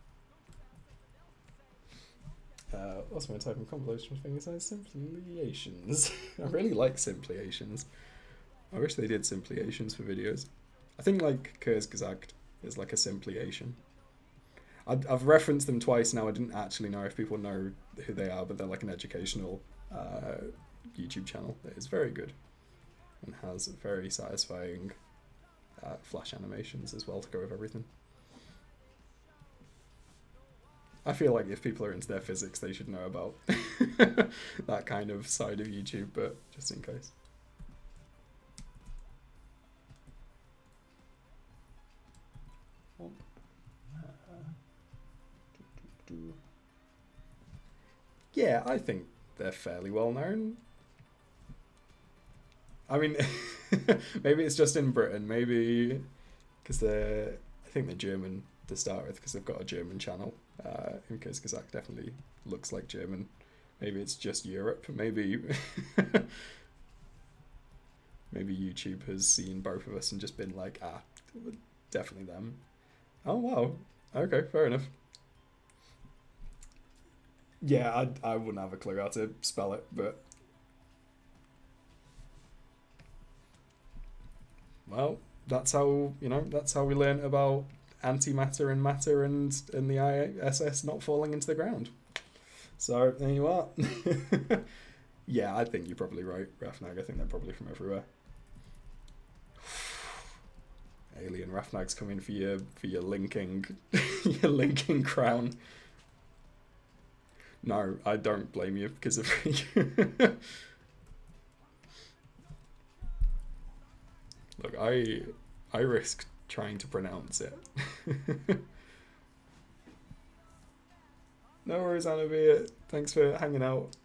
A: Also, my type of compilation things are simpliations. I really like simpliations. I wish they did simpliations for videos. I think like Kurzgesagt is like a simpliation. I've referenced them twice now. I didn't actually know if people know who they are, but they're like an educational YouTube channel that is very good and has very satisfying flash animations as well to go with everything. I feel like if people are into their physics, they should know about that kind of side of YouTube, but just in case. Yeah, I think they're fairly well known. I mean, maybe it's just in Britain, maybe because I think they're German to start with, because they've got a German channel. In case Kazakh definitely looks like German. Maybe it's just Europe. Maybe maybe YouTube has seen both of us and just been like, definitely them. Oh wow. Okay, fair enough. Yeah, I wouldn't have a clue how to spell it, but well, that's how we learn about antimatter and matter and the ISS not falling into the ground. So there you are. Yeah, I think you're probably right, Rafnag. I think they're probably from everywhere. Alien Rafnag's coming for your linking your linking crown. No, I don't blame you because of Look, I risked trying to pronounce it. No worries, Annabelle. Thanks for hanging out.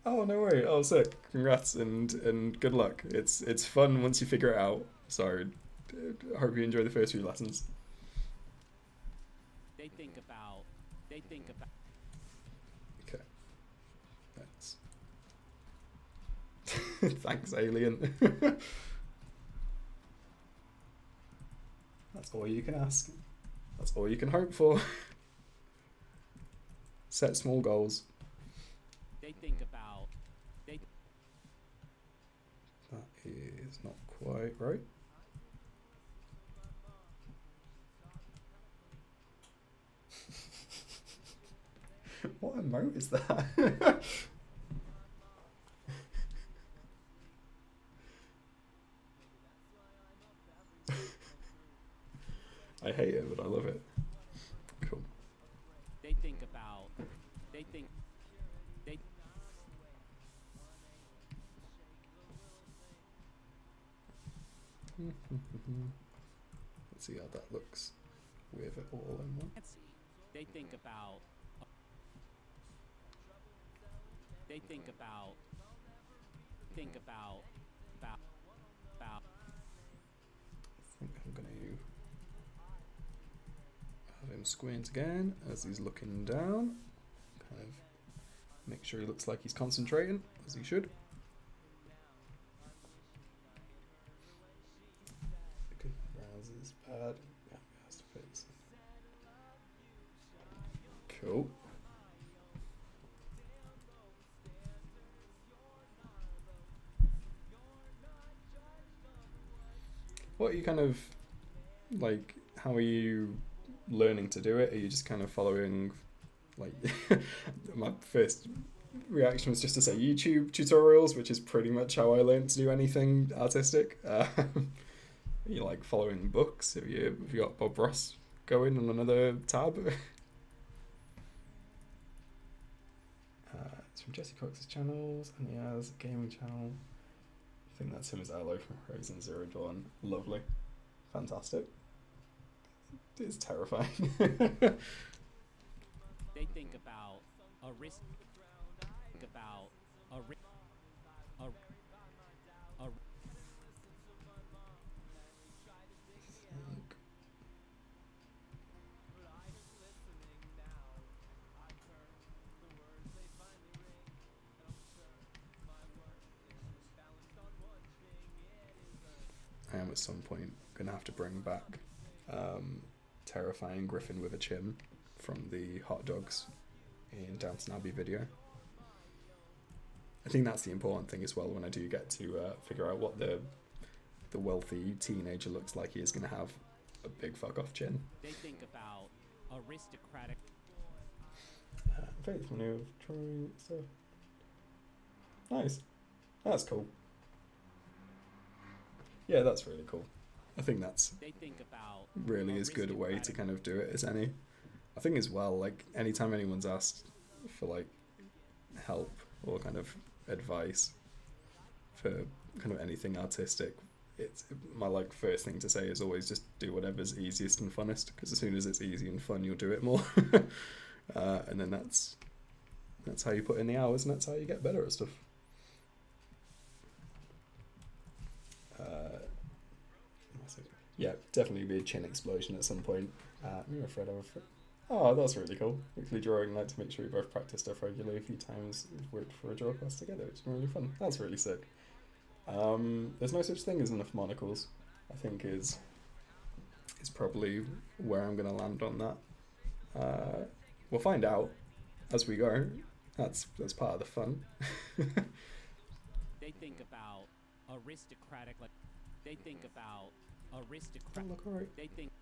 A: Oh, no worry. Oh, sick. Congrats and good luck. It's fun once you figure it out. So, I hope you enjoy the first few lessons.
B: They think about.
A: Okay. Thanks. Thanks, Alien. That's all you can ask. That's all you can hope for. Set small goals.
B: They think about.
A: That is not quite right. What emote is that? I hate it, but I love it. Cool.
B: They think about. They think. They.
A: Let's see how that looks with it all in one.
B: Fancy. They think about. They think about. Think about. About.
A: I think I'm going to have him squint again as he's looking down. Kind of make sure he looks like he's concentrating, as he should. Good browser's bad. Yeah, it has to fix. Cool. What are you kind of like? How are you learning to do it? Are you just kind of following, like, my first reaction was just to say YouTube tutorials, which is pretty much how I learned to do anything artistic. Are you like following books? Have you got Bob Ross going on another tab? It's from Jesse Cox's channels, and he has a gaming channel. I think that's him as Arlo from Horizon Zero Dawn. Lovely. Fantastic. It's terrifying.
B: They think about a risk. Think about a risk. A.
A: I am at some point going to have to bring back terrifying Griffin with a chin from the hot dogs in Downton Abbey video. I think that's the important thing as well when I do get to figure out what the wealthy teenager looks like. He is going to have a big fuck off chin.
B: They think about aristocratic.
A: Faith, when you're trying stuff. Nice. That's cool. Yeah, that's really cool. I think that's
B: They think about
A: really as good a way to kind of do it as any. I think as well, like, anytime anyone's asked for like help or kind of advice for kind of anything artistic, it's my like first thing to say is always just do whatever's easiest and funnest, because as soon as it's easy and fun, you'll do it more. And then that's how you put in the hours, and that's how you get better at stuff. Yeah, definitely be a chin explosion at some point. I'm afraid Oh, that's really cool. Weekly drawing night to make sure we both practice stuff regularly a few times. We've worked for a draw class together. It's been really fun. That's really sick. There's no such thing as enough monocles, I think is probably where I'm going to land on that. We'll find out as we go. That's part of the fun.
B: They think about aristocratic, like they think about aristocratic.
A: Don't look alright.
B: They think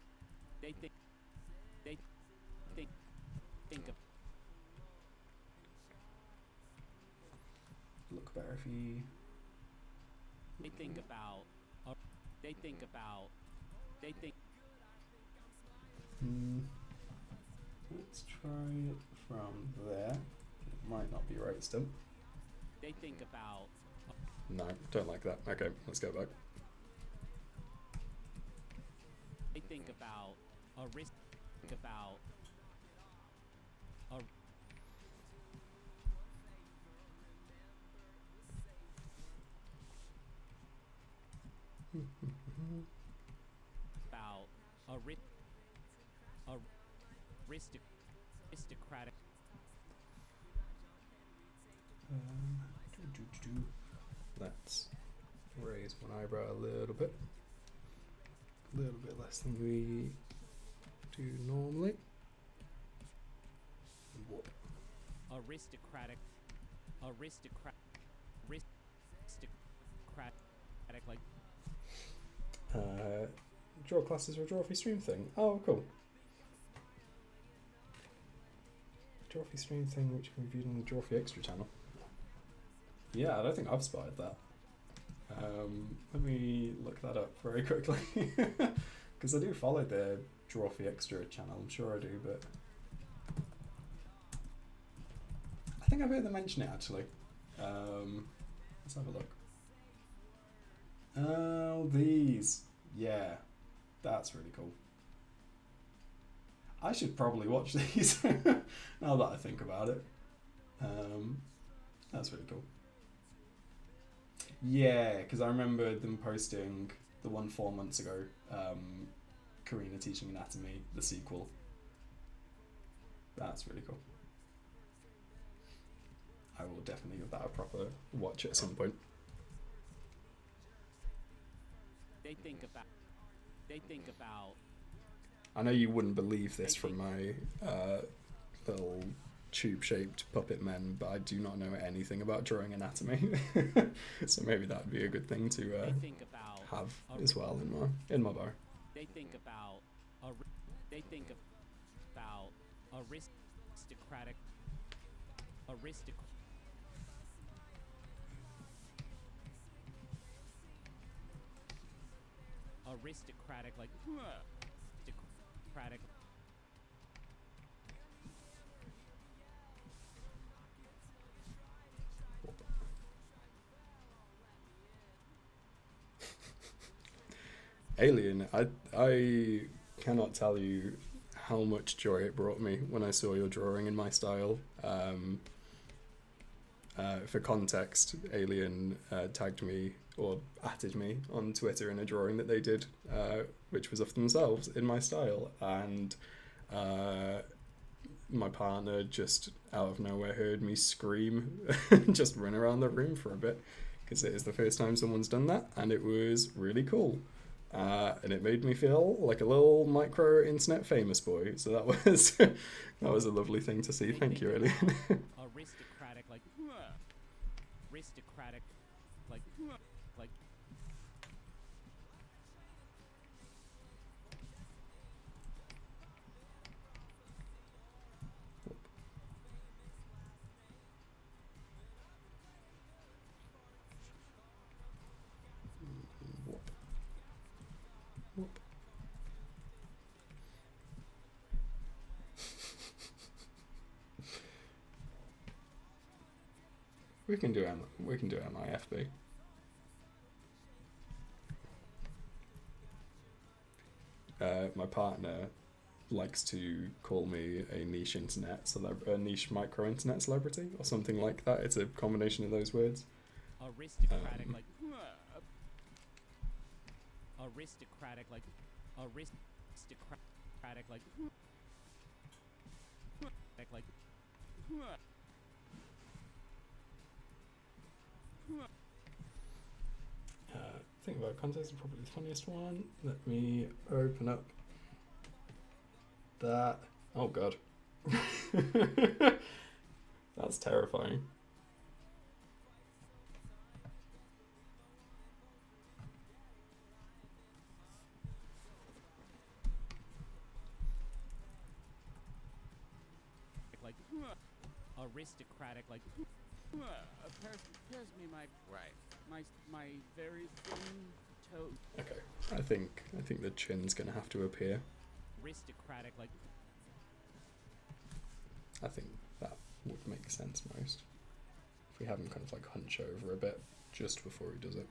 B: of
A: Look better if you.
B: they think about they think about they think
A: Let's try it from there. It might not be right still.
B: they think about
A: No, don't like that. Okay, let's go back.
B: they think about think about about aristocratic.
A: Let's raise one eyebrow a little bit less than we do normally. Whoop.
B: Aristocratic like
A: Draw classes or draw free stream thing. Oh, cool. Drawfee stream thing which can be viewed on the Drawfee Extra channel. Yeah, I don't think I've spotted that. Let me look that up very quickly. Because I do follow the Drawfee Extra channel, I'm sure I do, but I think I've heard them mention it actually. Let's have a look. Oh, these. Yeah, that's really cool. I should probably watch these now that I think about it. That's really cool. Yeah, because I remember them posting the one 4 months ago, Karina Teaching Anatomy, the sequel. That's really cool. I will definitely give that a proper watch at some point.
B: They think about.
A: I know you wouldn't believe this from my little tube-shaped puppet men, but I do not know anything about drawing anatomy. So maybe that'd be a good thing to have as well in my bar.
B: They think about aristocratic like aristocratic.
A: Alien, I cannot tell you how much joy it brought me when I saw your drawing in my style. For context, Alien tagged me or atted me on Twitter in a drawing that they did, which was of themselves in my style, and my partner just out of nowhere heard me scream and just run around the room for a bit, because it is the first time someone's done that, and it was really cool. And it made me feel like a little micro internet famous boy. So that was that was a lovely thing to see. Thank you, Alien.
B: Aristocratic like
A: We can do MIFB. My partner likes to call me a niche a niche micro internet celebrity or something like that. It's a combination of those words.
B: aristocratic like
A: Think about context is probably the funniest one. Let me open up that. Oh god. That's terrifying.
B: aristocratic like pass me my very thin toe.
A: Okay, I think the chin's gonna have to appear.
B: Aristocratic like
A: I think that would make sense most. If we have him kind of like hunch over a bit just before he does it.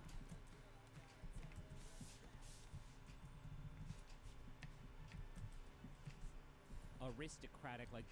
B: aristocratic like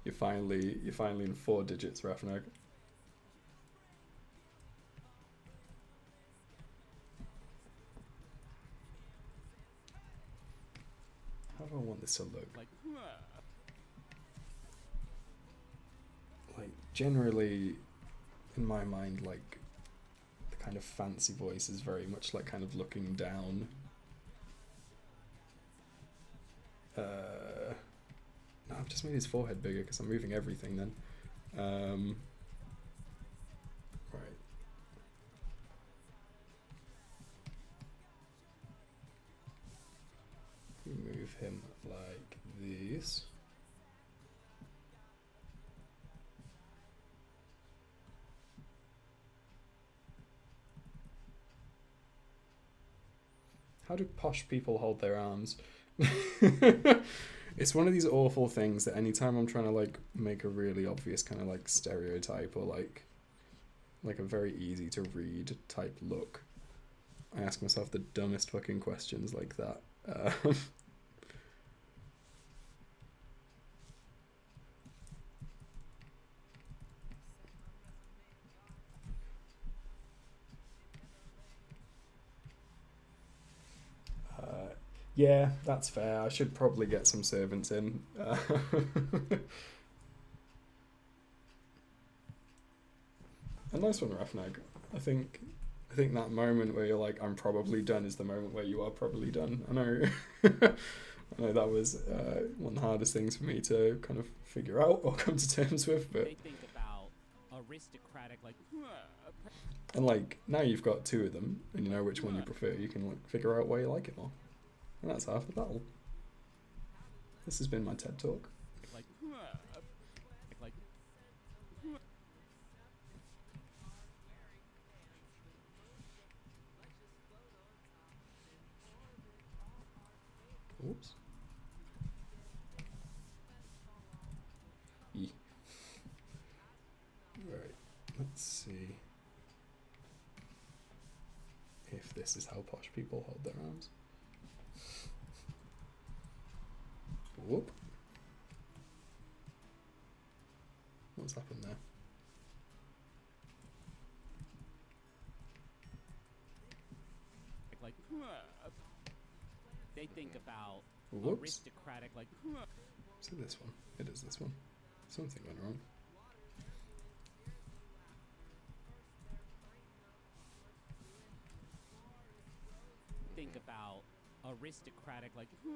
A: You're finally in 4 digits, Rafnag. How do I want this to look? Like generally, in my mind, like, the kind of fancy voice is very much like kind of looking down. No, I've just made his forehead bigger because I'm moving everything then. Right. Move him like this. How do posh people hold their arms? It's one of these awful things that anytime I'm trying to like make a really obvious kind of like stereotype or like a very easy to read type look, I ask myself the dumbest fucking questions like that. Yeah, that's fair. I should probably get some servants in. A nice one, Rafnag. I think that moment where you're like, I'm probably done, is the moment where you are probably done. I know. I know that was one of the hardest things for me to kind of figure out or come to terms with. But
B: They think about aristocratic, like.
A: and like now you've got two of them, and you know which one you prefer. You can like figure out why you like it more, and that's half the battle. This has been my TED talk.
B: Like.
A: Oops. Right, let's see if this is how posh people hold their arms. Whoop. What's happened there?
B: Like. They think about
A: Whoops.
B: aristocratic, like.
A: Is it this one? It is this one. Something went wrong.
B: Think about aristocratic, like.
A: I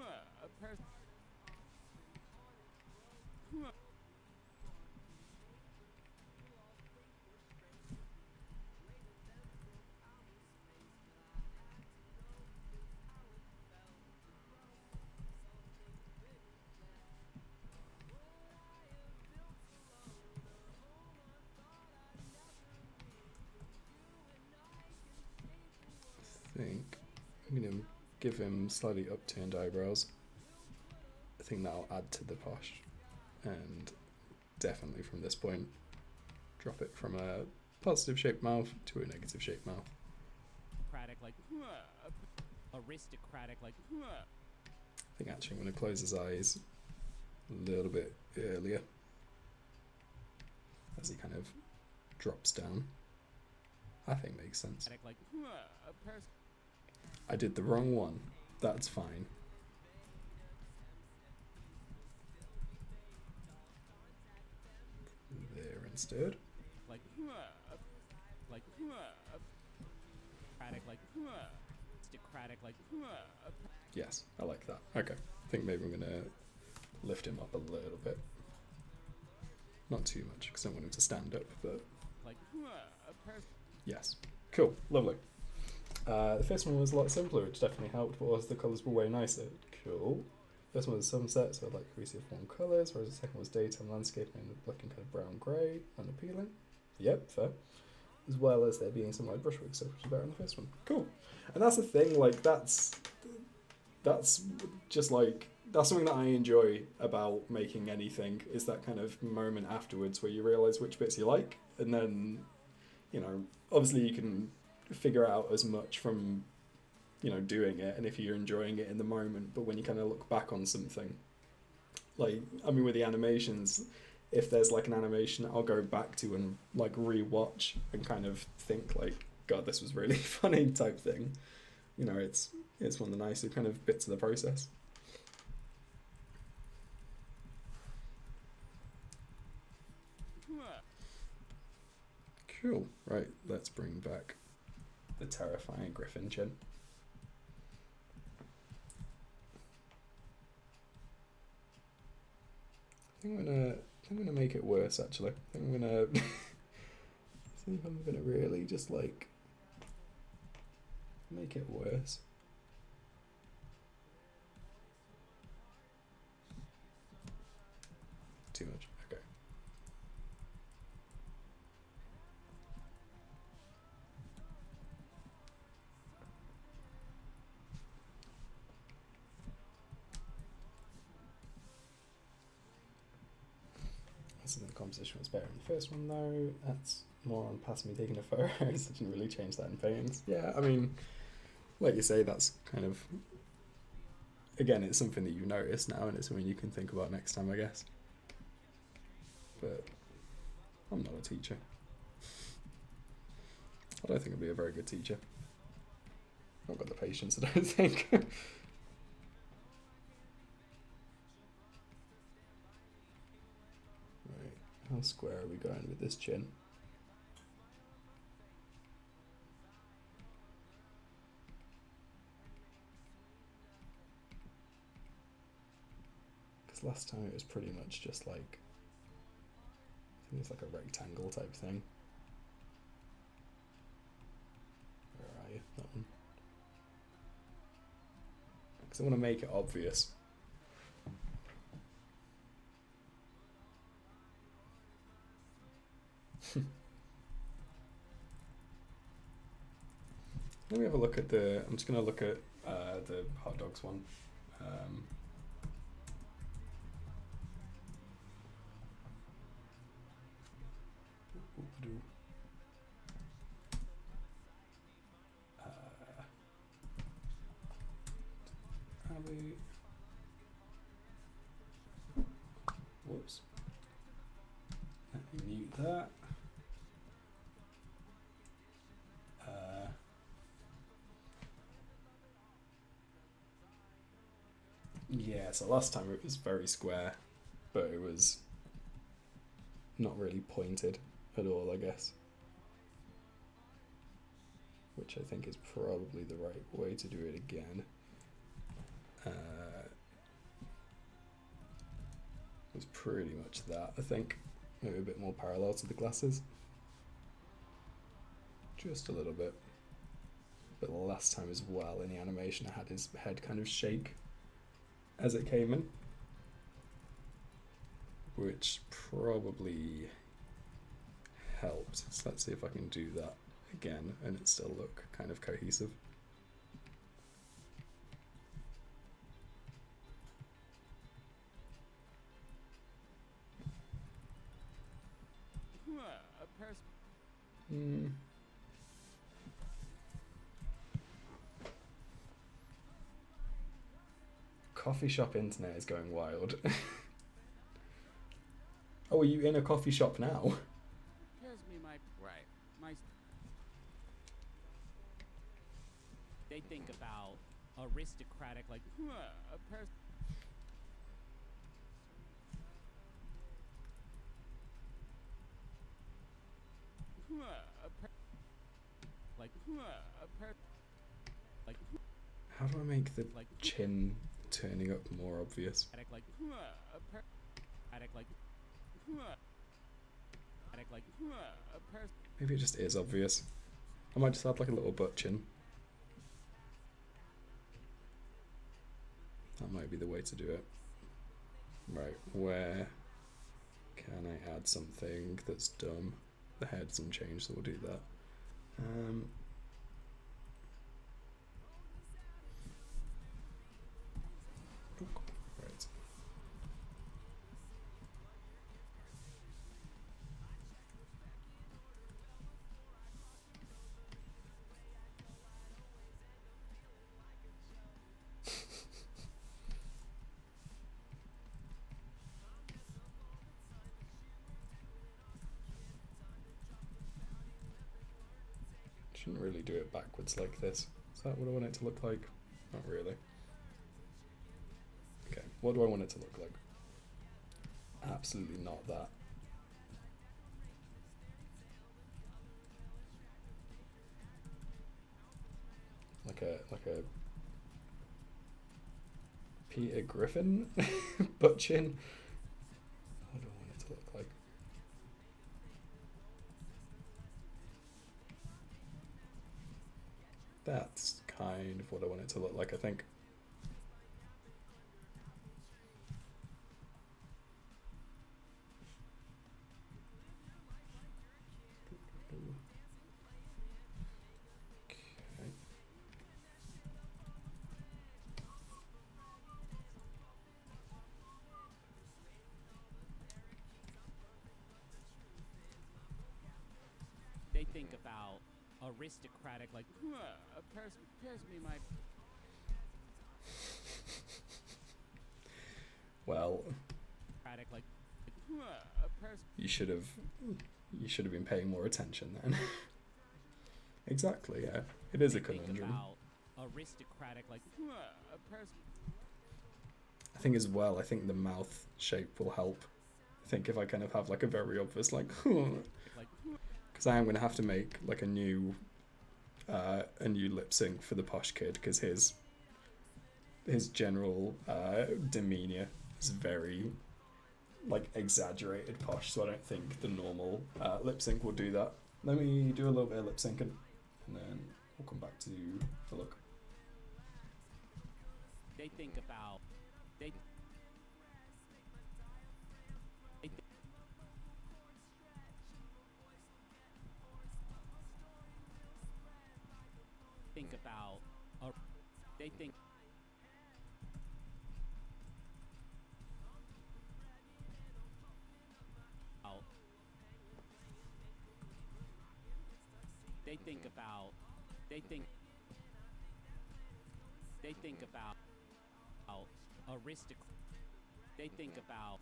A: think I'm going to give him slightly upturned eyebrows. I think that'll add to the posh. And definitely from this point, drop it from a positive shaped mouth to a negative shaped mouth.
B: Like. Aristocratic, like.
A: I think actually I'm going to close his eyes a little bit earlier as he kind of drops down. I think makes sense.
B: Like.
A: I did the wrong one. That's fine. There instead.
B: Like. Aristocratic, like.
A: Yes, I like that. Okay, I think maybe I'm going to lift him up a little bit. Not too much, because I don't want him to stand up, but...
B: Like.
A: Yes. Cool, lovely. The first one was a lot simpler, which definitely helped, but also the colours were way nicer. Cool. First one was sunset, so I like cohesive warm colours, whereas the second was daytime landscape and looking kind of brown-grey, unappealing. Yep, fair. As well as there being some light brushwork stuff, which is better in the first one. Cool. And that's the thing, like, that's just like, that's something that I enjoy about making anything, is that kind of moment afterwards where you realise which bits you like, and then, you know, obviously you can figure out as much from, you know, doing it, and if you're enjoying it in the moment, but when you kind of look back on something, like, I mean, with the animations, if there's like an animation I'll go back to and like re-watch and kind of think like, God, this was really funny type thing, you know, it's one of the nicer kind of bits of the process. Cool. Right, let's bring back the terrifying Griffin chin. I think I'm gonna make it worse actually. I think I'm gonna see if I'm gonna really just like make it worse. Too much. Okay. I think the composition was better in the first one though. That's more on past me taking a photo. I didn't really change that in paintings. Yeah, I mean, like you say, that's kind of, again, it's something that you notice now and it's something you can think about next time, I guess. But I'm not a teacher. I don't think I'd be a very good teacher. I've got the patience, I don't think. Right, how square are we going with this chin? Because last time it was pretty much just like, I think it's like a rectangle type thing. Where are you? That one. Because I want to make it obvious. Let me have a look at the, I'm just going to look at the hot dogs one. Whoops. Let me mute that. Yeah, so last time it was very square, but it was not really pointed at all, I guess. Which I think is probably the right way to do it again. It was pretty much that, I think. Maybe a bit more parallel to the glasses. Just a little bit. But last time as well in the animation I had his head kind of shake as it came in. Which probably helped. So let's see if I can do that again and it still look kind of cohesive. Coffee shop internet is going wild. Oh, are you in a coffee shop now?
B: Here's me my they think about aristocratic like a person like
A: How do I make the chin turning up more obvious? Maybe it just is obvious. I might just add like a little butt chin. That might be the way to do it. Right, where can I add something that's dumb? The head's unchanged, so we'll do that. Right. Shouldn't really do it backwards like this. Is that what I want it to look like? Not really. Okay, what do I want it to look like? Absolutely not that. a Peter Griffin butt chin. What do I want it to look like? That's kind of what I want it to look like, I think. Okay.
B: They think about aristocratic, like, pass me my.
A: Well,
B: Like,
A: you should have been paying more attention then. Exactly, yeah. It is a conundrum.
B: Aristocratic, like,
A: I think as well, I think the mouth shape will help. I think if I kind of have like a very obvious like, because I am going to have to make like a new lip sync for the posh kid, because his general demeanor is very like exaggerated posh, so I don't think the normal lip sync will do that. Let me do a little bit of lip syncing, and then we'll come back to the look.
B: they think about they think about they think about they think about they think about aristocrat they think about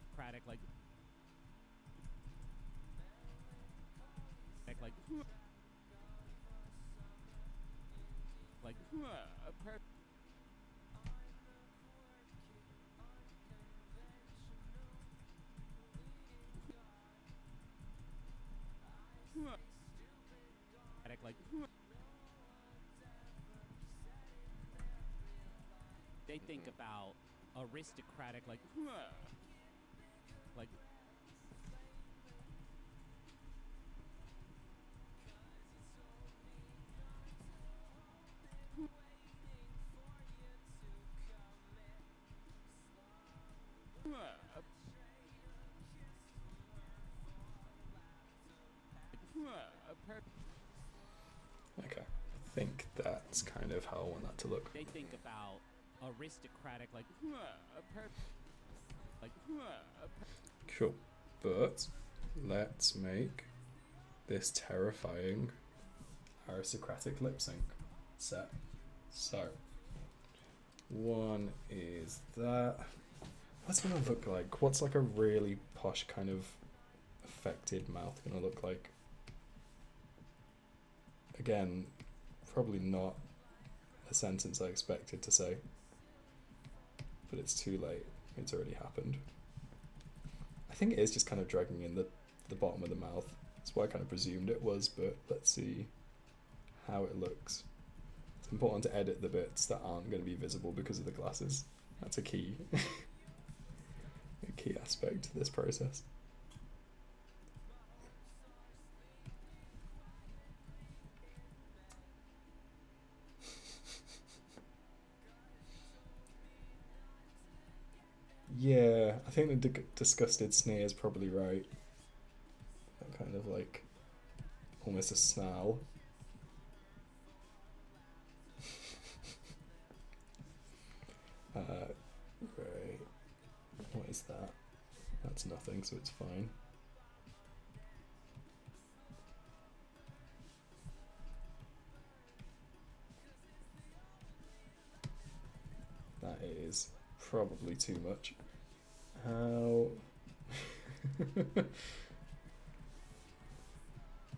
B: aristocratic, like they think about aristocratic, like
A: Okay, I think that's kind of how I want that to look.
B: they think about aristocratic, like
A: Cool, but let's make this terrifying aristocratic lip sync set. So, one is that. What's it gonna look like? What's like a really posh kind of affected mouth gonna look like? Again, probably not a sentence I expected to say, but it's too late. It's already happened. I think it is just kind of dragging in the bottom of the mouth. That's what I kind of presumed it was, but let's see how it looks. It's important to edit the bits that aren't going to be visible because of the glasses. That's a key a key aspect to this process. Yeah, I think the disgusted sneer is probably right. That kind of like almost a snarl. Right. What is that? That's nothing, so it's fine. is probably too much. How?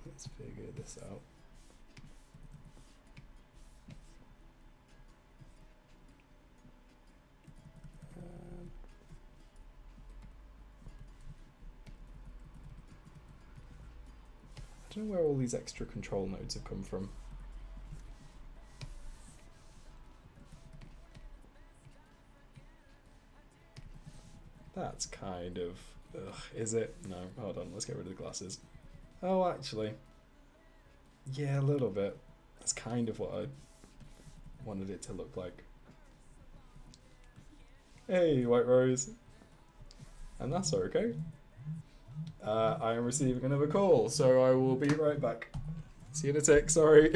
A: Let's figure this out. I don't know where all these extra control nodes have come from. That's kind of... Ugh, is it? No, hold on, let's get rid of the glasses. Oh, actually. Yeah, a little bit. That's kind of what I wanted it to look like. Hey, White Rose. And that's okay. I am receiving another call, so I will be right back. See you in a tick, sorry.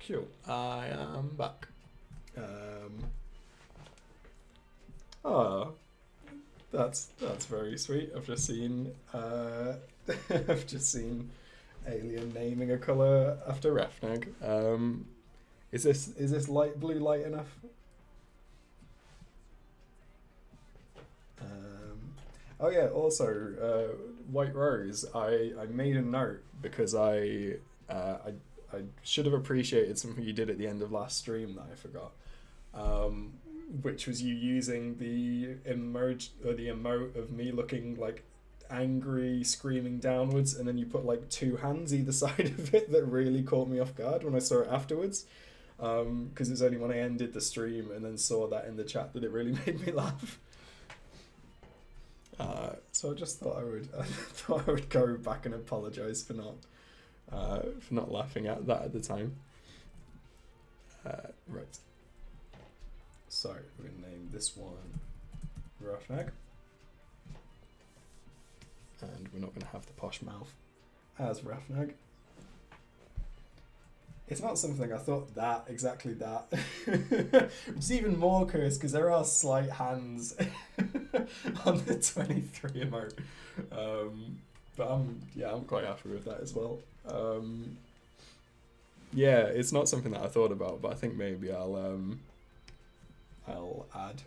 A: Cool, I am back. Oh, that's very sweet. I've just seen I've just seen Alien naming a colour after Refnag. Is this light blue light enough? Oh yeah, also White Rose, I made a note because I should have appreciated something you did at the end of last stream that I forgot, which was you using the emote of me looking like angry, screaming downwards, and then you put like two hands either side of it. That really caught me off guard when I saw it afterwards, because it's only when I ended the stream and then saw that in the chat that it really made me laugh. So I just thought I would go back and apologise for not laughing at that at the time. Right. So we're gonna name this one Roughneck, and we're not gonna have the posh mouth as Roughneck. It's not something I thought that exactly that, which is even more cursed because there are slight hands on the 23 emote. But I'm quite happy with that as well. Yeah, it's not something that I thought about, but I think maybe I'll add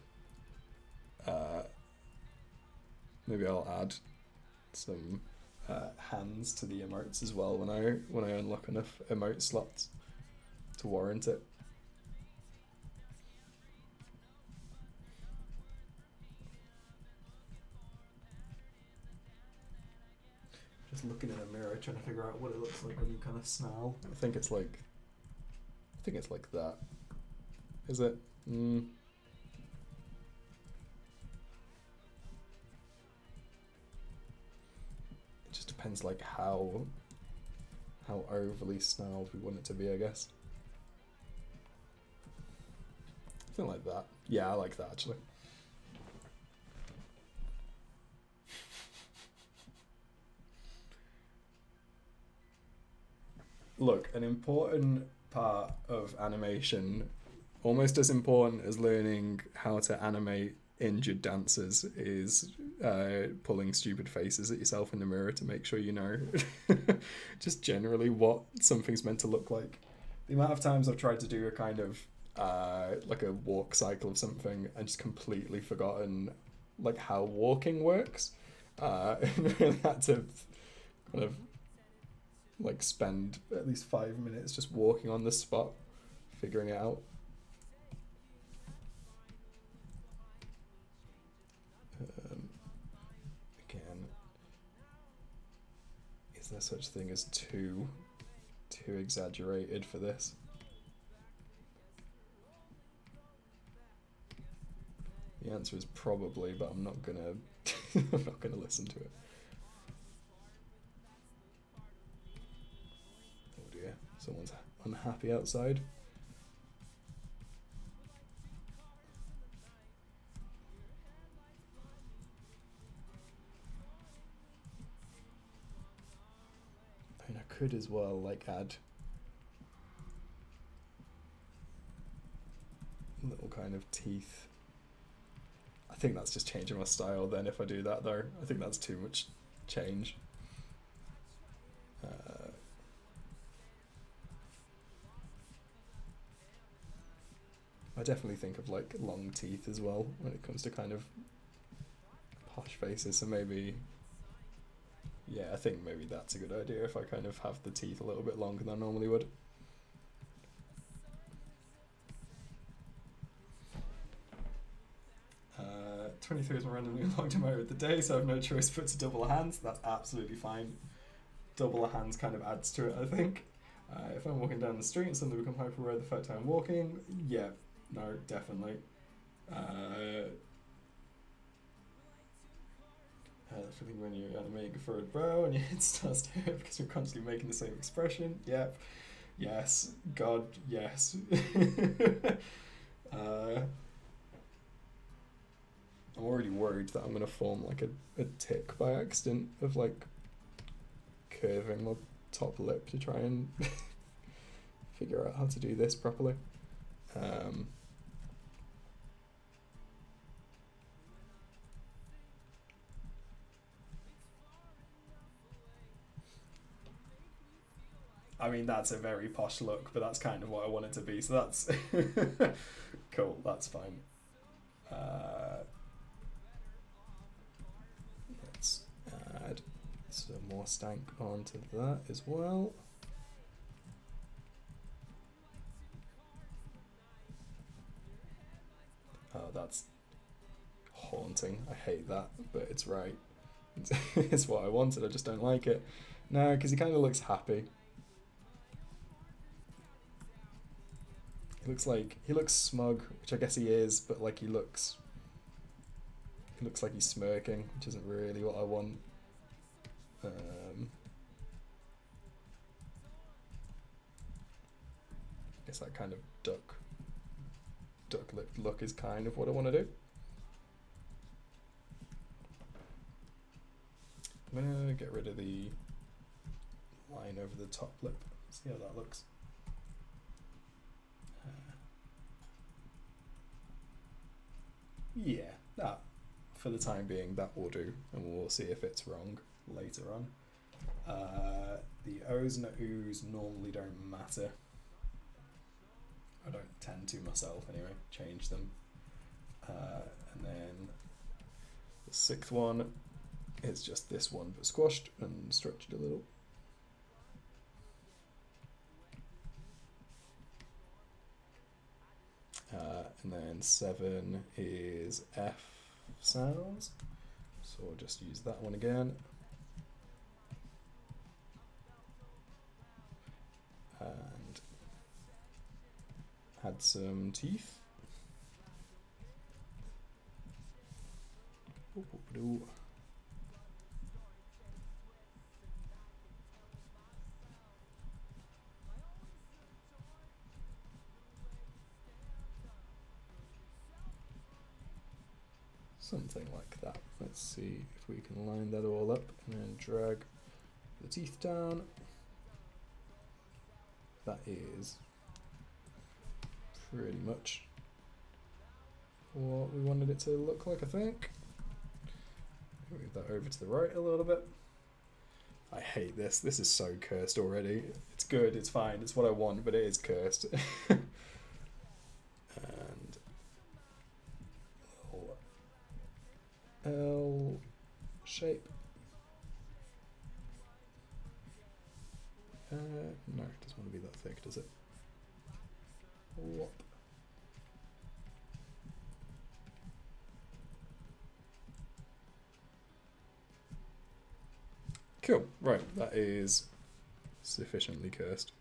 A: some hands to the emotes as well when I unlock enough emote slots to warrant it. Just looking in a mirror, trying to figure out what it looks like when you kind of snarl. I think it's like that. Is it? It just depends like how overly snarled we want it to be, I guess. Something like that. Yeah, I like that actually. Look, an important part of animation, almost as important as learning how to animate injured dancers, is pulling stupid faces at yourself in the mirror to make sure you know just generally what something's meant to look like. The amount of times I've tried to do a kind of like a walk cycle of something and just completely forgotten like how walking works, and really had to kind of like spend at least 5 minutes just walking on the spot, figuring it out. Again, is there such thing as too exaggerated for this? The answer is probably, but I'm not gonna I'm not gonna listen to it. Oh dear, someone's unhappy outside. I mean, I could as well like add little kind of teeth. I think that's just changing my style then if I do that though. I think that's too much change. I definitely think of like long teeth as well when it comes to kind of posh faces, so maybe, yeah, I think maybe that's a good idea if I kind of have the teeth a little bit longer than I normally would. 23 is my randomly logged emote of the day, so I have no choice but to double hands. That's absolutely fine. Double hands kind of adds to it, I think. If I'm walking down the street and suddenly become hyper aware of the fact I'm walking, yeah, no, definitely. The feeling when you're animating a forward brow and your head starts to hurt because you're constantly making the same expression. Yep. Yes. God, yes. I'm already worried that I'm going to form like a tick by accident of like curving my top lip to try and figure out how to do this properly. I mean, that's a very posh look, but that's kind of what I want it to be, so that's cool, that's fine. Let's add some more stank onto that as well. Oh, that's haunting. I hate that, but it's right. It's what I wanted, I just don't like it. No, because he kind of looks happy. He looks smug, which I guess he is, but like he looks like he's smirking, which isn't really what I want. I guess that kind of duck lipped look is kind of what I want to do. I'm gonna get rid of the line over the top lip. See how that looks. Yeah, that for the time being that will do, and we'll see if it's wrong later on. The O's and the U's normally don't matter. I don't tend to myself anyway, change them. And then the sixth one is just this one but squashed and stretched a little. And then 7 is F sounds, so we'll just use that one again. and add some teeth. Ooh. Something like that. Let's see if we can line that all up and then drag the teeth down. That is pretty much what we wanted it to look like, I think. Move that over to the right a little bit. I hate this. This is so cursed already. It's good, it's fine, it's what I want, but it is cursed. And L shape. No, it doesn't want to be that thick, does it? Whoop. Cool, right, that is sufficiently cursed.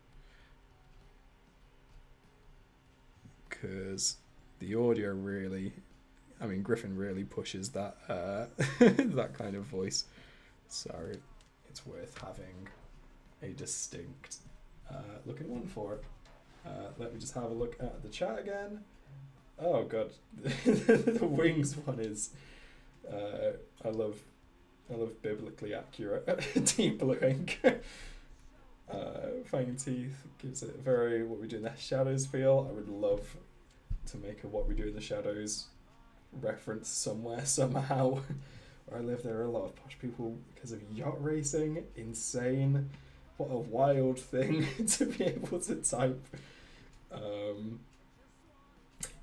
A: Because the audio really, I mean, Griffin really pushes that that kind of voice. So it's worth having a distinct looking one for it. Let me just have a look at the chat again. Oh god, the wings one is, I love biblically accurate, deep looking. Fang teeth gives it a very what we do in the shadows feel. I would love to make a what we do in the shadows reference somewhere, somehow. Where I live, there are a lot of posh people because of yacht racing. Insane. What a wild thing to be able to type.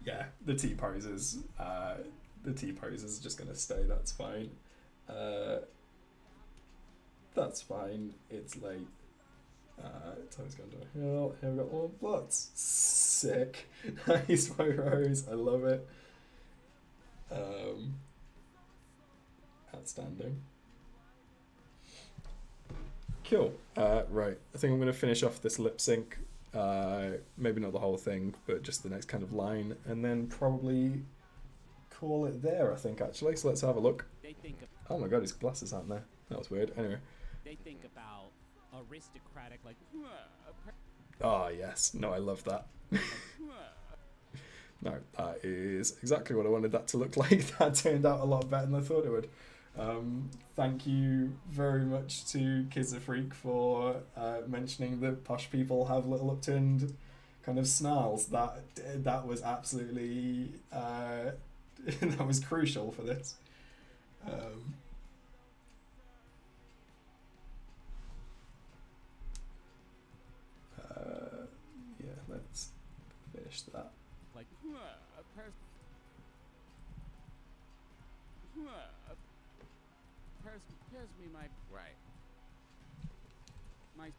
A: Yeah, the T poses. The T pose is just gonna stay. That's fine. That's fine. It's late. Time's gone downhill. Here we got all bloods. Sick. Nice, my rose. I love it. Outstanding. Cool. Right. I think I'm going to finish off this lip sync. Maybe not the whole thing, but just the next kind of line, and then probably call it there, I think, actually. So let's have a look. Oh my god, his glasses aren't there. That was weird. Anyway.
B: They think about aristocratic, like.
A: Oh, yes. No, I love that. No, that is exactly what I wanted that to look like. That turned out a lot better than I thought it would. Thank you very much to Kids Are Freak for mentioning that posh people have little upturned kind of snarls. That was absolutely that was crucial for this. Yeah, let's finish that.
B: Like, pass me my right. My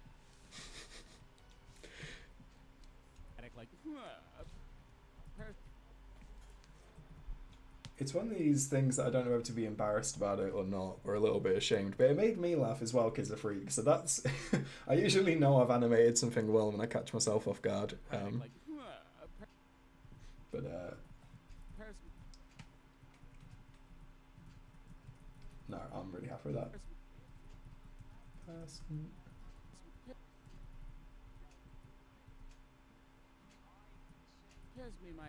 B: like
A: It's one of these things that I don't know whether to be embarrassed about it or not, or a little bit ashamed, but it made me laugh as well, Kids Are Freak, so that's... I usually know I've animated something well when I catch myself off guard. But, no, I'm really happy with that.
B: pass me my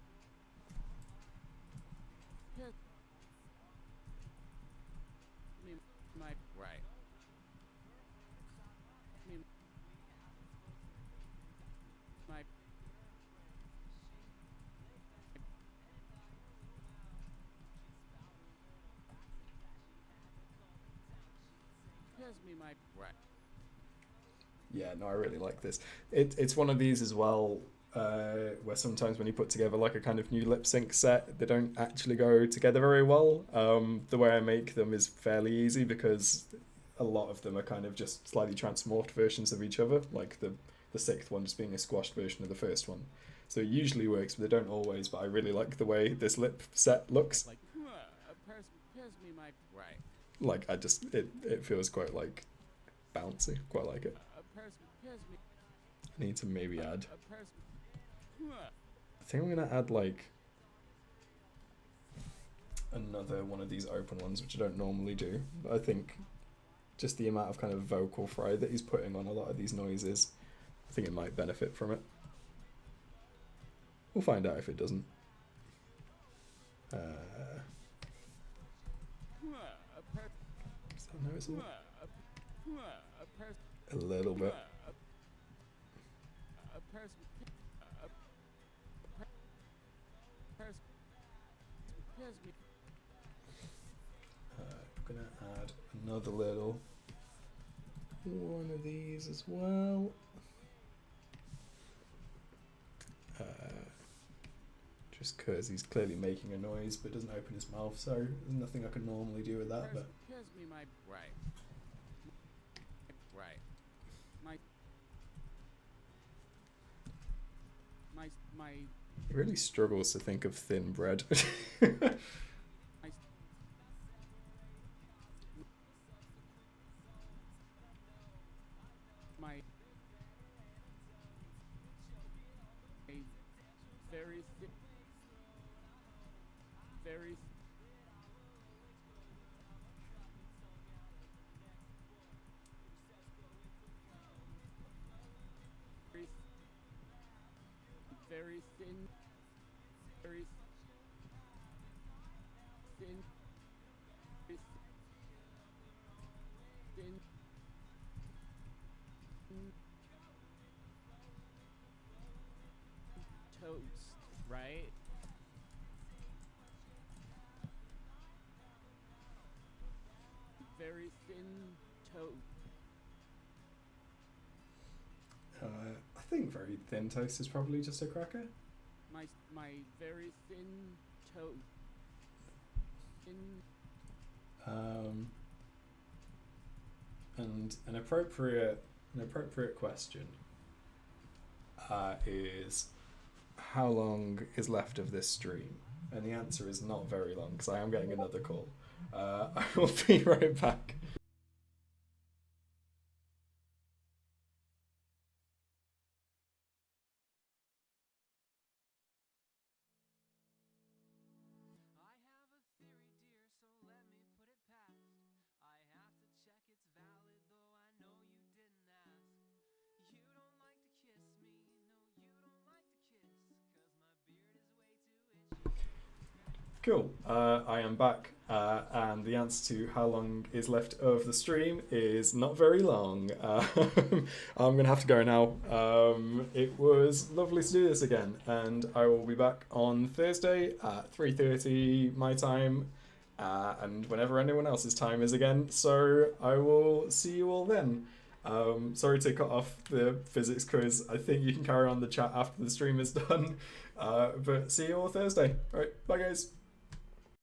B: my right. My pass me my right.
A: Yeah, no, I really like this. It's one of these as well, where sometimes when you put together like a kind of new lip sync set, they don't actually go together very well. The way I make them is fairly easy because a lot of them are kind of just slightly transmorphed versions of each other, like the sixth one just being a squashed version of the first one. So it usually works, but they don't always. But I really like the way this lip set looks.
B: Like, pass me my right.
A: Like, I just, it feels quite like bouncy, quite like it. I need to maybe add.
B: Huh.
A: I think I'm gonna add like another one of these open ones, which I don't normally do. But I think just the amount of kind of vocal fry that he's putting on a lot of these noises, I think it might benefit from it. We'll find out if it doesn't. Is that noticeable? A little bit. I'm gonna add another little one of these as well. Just because he's clearly making a noise but doesn't open his mouth, so there's nothing I can normally do with that. But he really struggles to think of thin bread.
B: very thin, very thin, very thin, toast, right? Very thin toast.
A: I think very thin toast is probably just a cracker.
B: My very thin toast.
A: And an appropriate question is how long is left of this stream? And the answer is not very long because I am getting another call. I will be right back.
D: I have a theory, dear, so let me put it past. I have to check it's valid, though I know you didn't ask. You don't like to kiss me, no, you don't like to kiss, 'cause my beard is way too itchy.
A: Cool. I am back, and the answer to how long is left of the stream is not very long. I'm gonna have to go now. It was lovely to do this again, and I will be back on Thursday at 3:30 my time, and whenever anyone else's time is again. So I will see you all then. Sorry to cut off the physics quiz. I think you can carry on the chat after the stream is done. But see you all Thursday. All right, bye guys.